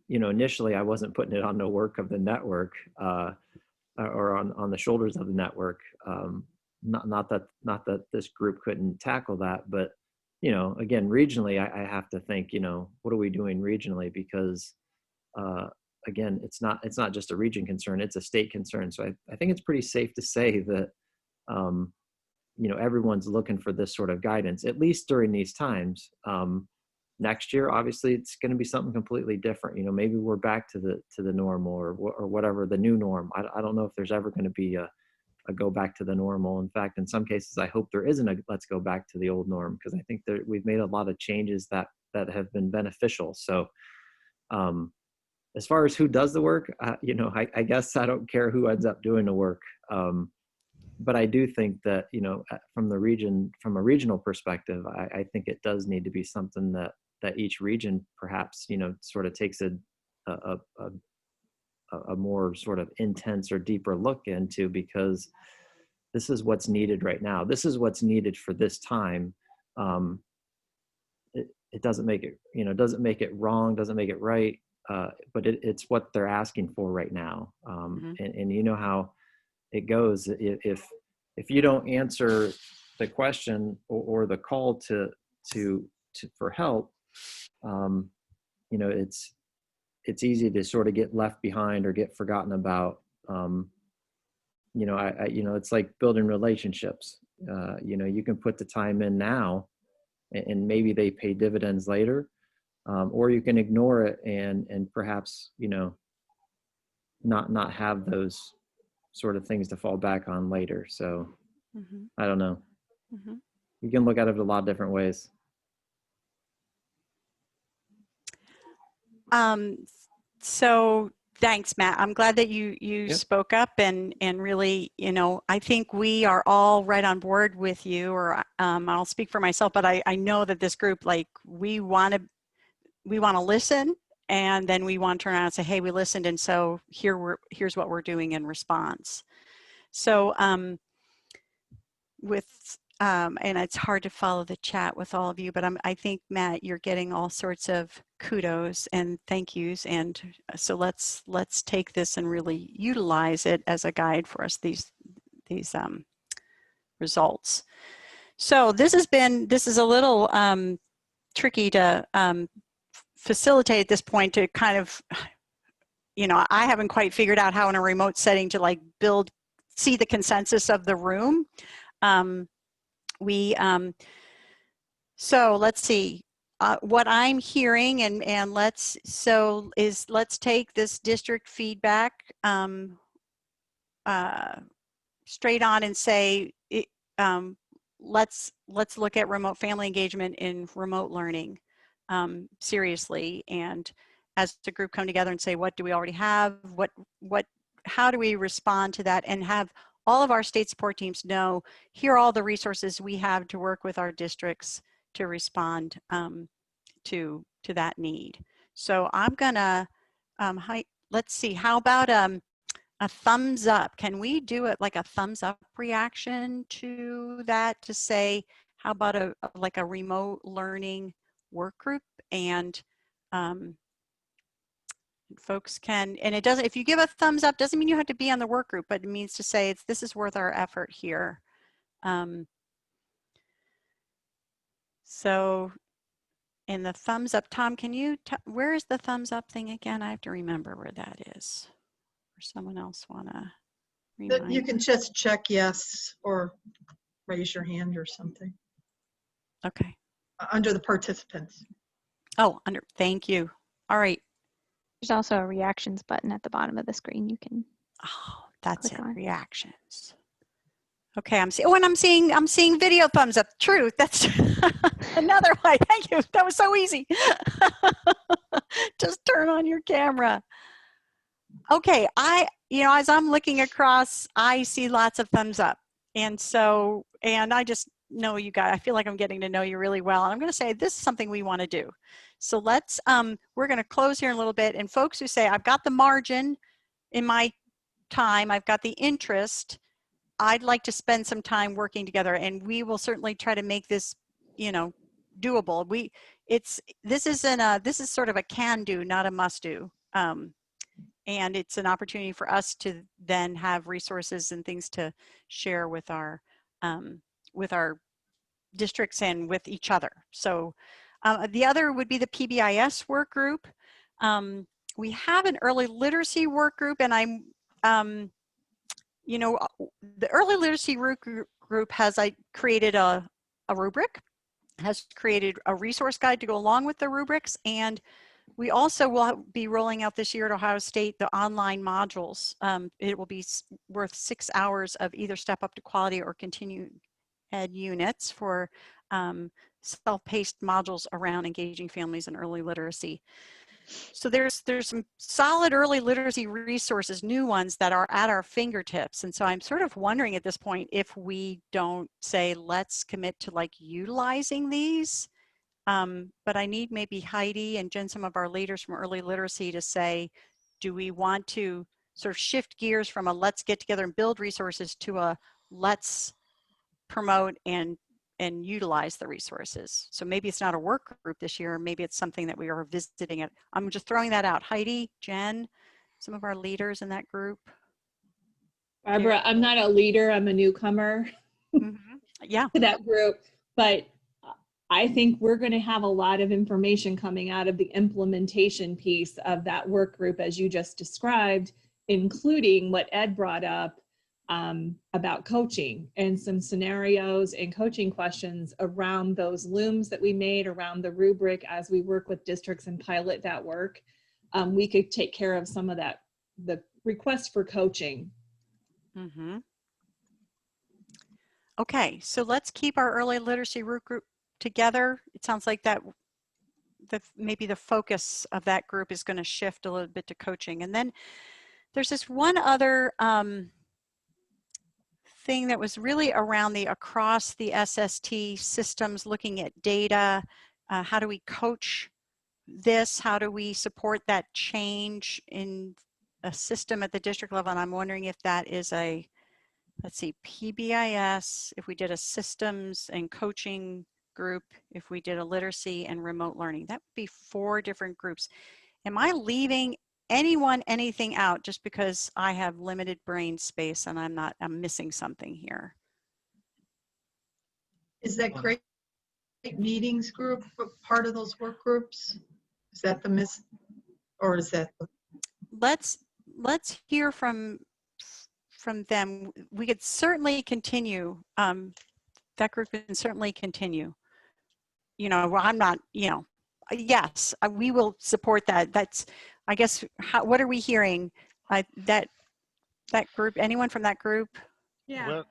S: Initially I wasn't putting it on the work of the network or on the shoulders of the network. Not that this group couldn't tackle that, but again, regionally, I have to think, what are we doing regionally? Because again, it's not just a region concern, it's a state concern. So I think it's pretty safe to say that everyone's looking for this sort of guidance, at least during these times. Next year, obviously, it's going to be something completely different. Maybe we're back to the normal or whatever the new norm. I don't know if there's ever going to be a go back to the normal. In fact, in some cases, I hope there isn't a let's go back to the old norm, because I think that we've made a lot of changes that have been beneficial. So as far as who does the work, I guess I don't care who ends up doing the work. But I do think that, from a regional perspective, I think it does need to be something that each region perhaps, sort of takes a more sort of intense or deeper look into, because this is what's needed right now. This is what's needed for this time. It doesn't make it, doesn't make it wrong, doesn't make it right, but it's what they're asking for right now. And you know how it goes. If you don't answer the question or the call to for help, it's easy to sort of get left behind or get forgotten about. It's like building relationships. You can put the time in now, and maybe they pay dividends later, or you can ignore it and perhaps not have those sort of things to fall back on later. So I don't know. You can look at it a lot of different ways.
A: So thanks, Matt. I'm glad that you spoke up and really, I think we are all right on board with you, or I'll speak for myself, but I know that this group, we want to listen, and then we want to turn around and say, hey, we listened, and so here's what we're doing in response. So and it's hard to follow the chat with all of you, but I think, Matt, you're getting all sorts of kudos and thank yous, and so let's take this and really utilize it as a guide for us, these results. So this is a little tricky to facilitate at this point, to kind of, I haven't quite figured out how in a remote setting to see the consensus of the room. So let's see, what I'm hearing, and let's take this district feedback straight on and say, let's look at remote family engagement in remote learning seriously, and as the group come together and say, what do we already have, how do we respond to that, and have all of our state support teams know, here are all the resources we have to work with our districts to respond to that need. So I'm gonna, let's see, how about a thumbs up? Can we do it like a thumbs up reaction to that, to say, how about a remote learning work group? And Folks can, and it doesn't, if you give a thumbs up, doesn't mean you have to be on the work group, but it means to say this is worth our effort here. So in the thumbs up, Tom, can you, where is the thumbs up thing again? I have to remember where that is. Or someone else wanna remind
F: You can just check yes or raise your hand or something.
A: Okay.
F: Under the participants.
A: Oh, thank you. All right.
I: There's also a reactions button at the bottom of the screen you can
A: That's
I: click
A: it,
I: on.
A: reactions. Okay, I'm seeing video thumbs up. True, that's another way. Thank you. That was so easy. Just turn on your camera. Okay, as I'm looking across, I see lots of thumbs up. And I just know you guys, I feel like I'm getting to know you really well. And I'm going to say this is something we want to do. So let's, we're going to close here in a little bit. And folks who say, I've got the margin in my time, I've got the interest, I'd like to spend some time working together, and we will certainly try to make this, doable. This is sort of a can do, not a must do. And it's an opportunity for us to then have resources and things to share with our districts and with each other. So the other would be the PBIS work group. We have an early literacy work group, and the early literacy group has created a rubric, has created a resource guide to go along with the rubrics, and we also will be rolling out this year at Ohio State the online modules. It will be worth 6 hours of either Step Up to Quality or Continuing Ed units for self-paced modules around engaging families in early literacy. So there's some solid early literacy resources, new ones that are at our fingertips. And so I'm sort of wondering at this point if we don't say, let's commit to utilizing these. But I need maybe Heidi and Jen, some of our leaders from early literacy, to say, do we want to sort of shift gears from a let's get together and build resources to a let's promote and utilize the resources. So maybe it's not a work group this year, maybe it's something that we are visiting it. I'm just throwing that out. Heidi, Jen, some of our leaders in that group.
T: Barbara, I'm not a leader, I'm a newcomer
A: yeah.
T: to that group, but I think we're going to have a lot of information coming out of the implementation piece of that work group, as you just described, including what Ed brought up about coaching and some scenarios and coaching questions around those looms that we made around the rubric as we work with districts and pilot that work. We could take care of some of that, the requests for coaching.
A: Mm-hmm. Okay, so let's keep our early literacy work group together. It sounds like that maybe the focus of that group is going to shift a little bit to coaching. And then there's this one other thing that was really around across the SST systems, looking at data. How do we coach this? How do we support that change in a system at the district level? And I'm wondering if that is let's see, PBIS, if we did a systems and coaching group, if we did a literacy and remote learning, that would be 4 different groups. Am I leaving anything out just because I have limited brain space and I'm missing something here?
F: Is that great meetings group part of those work groups? Is that or is that
A: let's hear from them. We could certainly continue. That group can certainly continue. I'm not, yes, we will support that. That's, I guess, what are we hearing? That group, anyone from that group?
L: Yeah.
B: Well,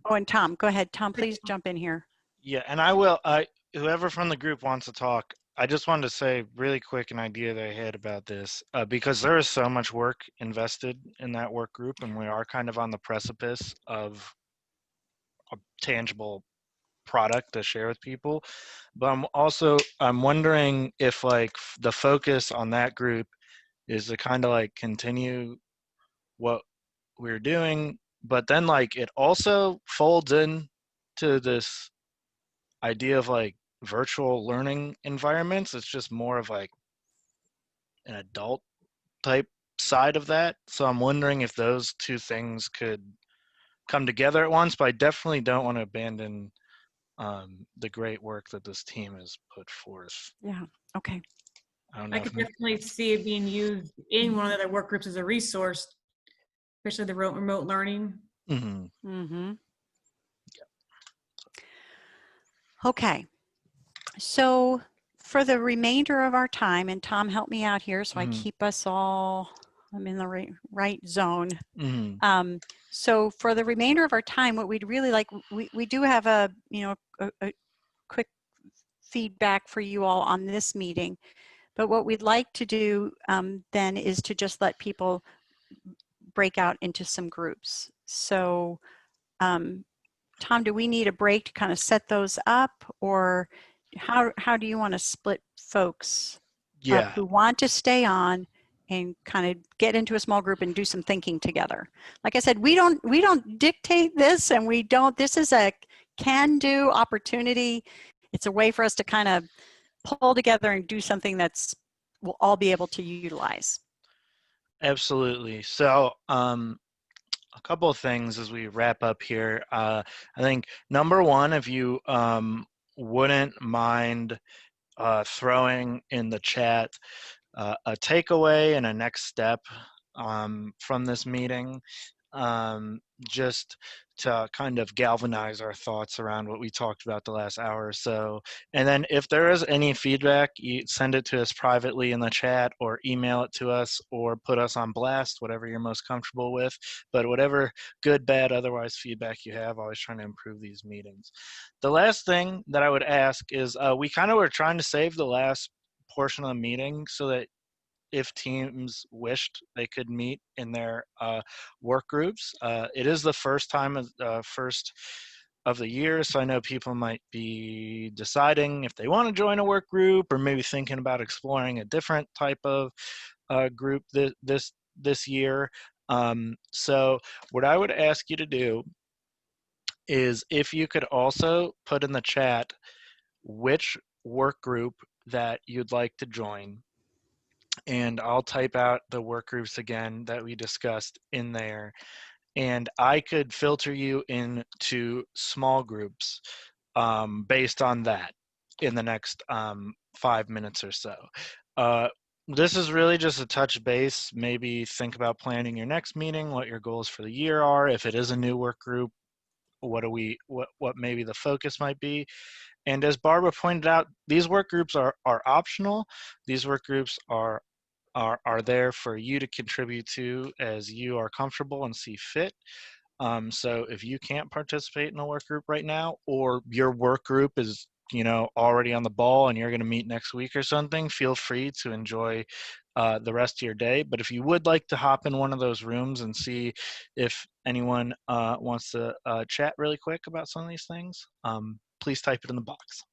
A: Oh, and Tom, go ahead. Tom, please jump in here.
B: yeah, and I will, whoever from the group wants to talk, I just wanted to say really quick an idea that I had about this, because there is so much work invested in that work group, and we are kind of on the precipice of a tangible product to share with people. But I'm wondering if the focus on that group is to kind of continue what we're doing, but then it also folds in to this idea of virtual learning environments. It's just more of an adult type side of that. So I'm wondering if those two things could come together at once, but I definitely don't want to abandon the great work that this team has put forth.
A: Yeah. Okay.
U: I could definitely see it being used in one of the other work groups as a resource, especially the remote learning.
B: Mm-hmm.
A: Mm-hmm. Okay. So for the remainder of our time, and Tom, help me out here so I keep us all, I'm in the right zone.
B: Mm-hmm.
A: So for the remainder of our time, what we'd really like, we do have a quick feedback for you all on this meeting, but what we'd like to do then is to just let people break out into some groups. So Tom, do we need a break to kind of set those up, or how do you want to split folks up who want to stay on and kind of get into a small group and do some thinking together? Like I said, we don't dictate this, and this is a can-do opportunity. It's a way for us to kind of pull together and do something we'll all be able to utilize.
B: Absolutely. So a couple of things as we wrap up here. I think number one, if you wouldn't mind throwing in the chat a takeaway and a next step from this meeting, just to kind of galvanize our thoughts around what we talked about the last hour or so. And then if there is any feedback, you send it to us privately in the chat, or email it to us, or put us on blast, whatever you're most comfortable with. But whatever good, bad, otherwise feedback you have, always trying to improve these meetings. The last thing that I would ask is we kind of were trying to save the last portion of the meeting so that if teams wished, they could meet in their work groups. It is the first of the year, so I know people might be deciding if they want to join a work group, or maybe thinking about exploring a different type of group this year. So what I would ask you to do is, if you could also put in the chat which work group that you'd like to join, and I'll type out the work groups again that we discussed in there, and I could filter you into small groups based on that in the next 5 minutes or so. This is really just a touch base. Maybe think about planning your next meeting, what your goals for the year are. If it is a new work group, what maybe the focus might be. And as Barbara pointed out, these work groups are optional. These work groups are there for you to contribute to as you are comfortable and see fit. So if you can't participate in a work group right now, or your work group is already on the ball and you're going to meet next week or something, feel free to enjoy the rest of your day. But if you would like to hop in one of those rooms and see if anyone wants to chat really quick about some of these things, please type it in the box.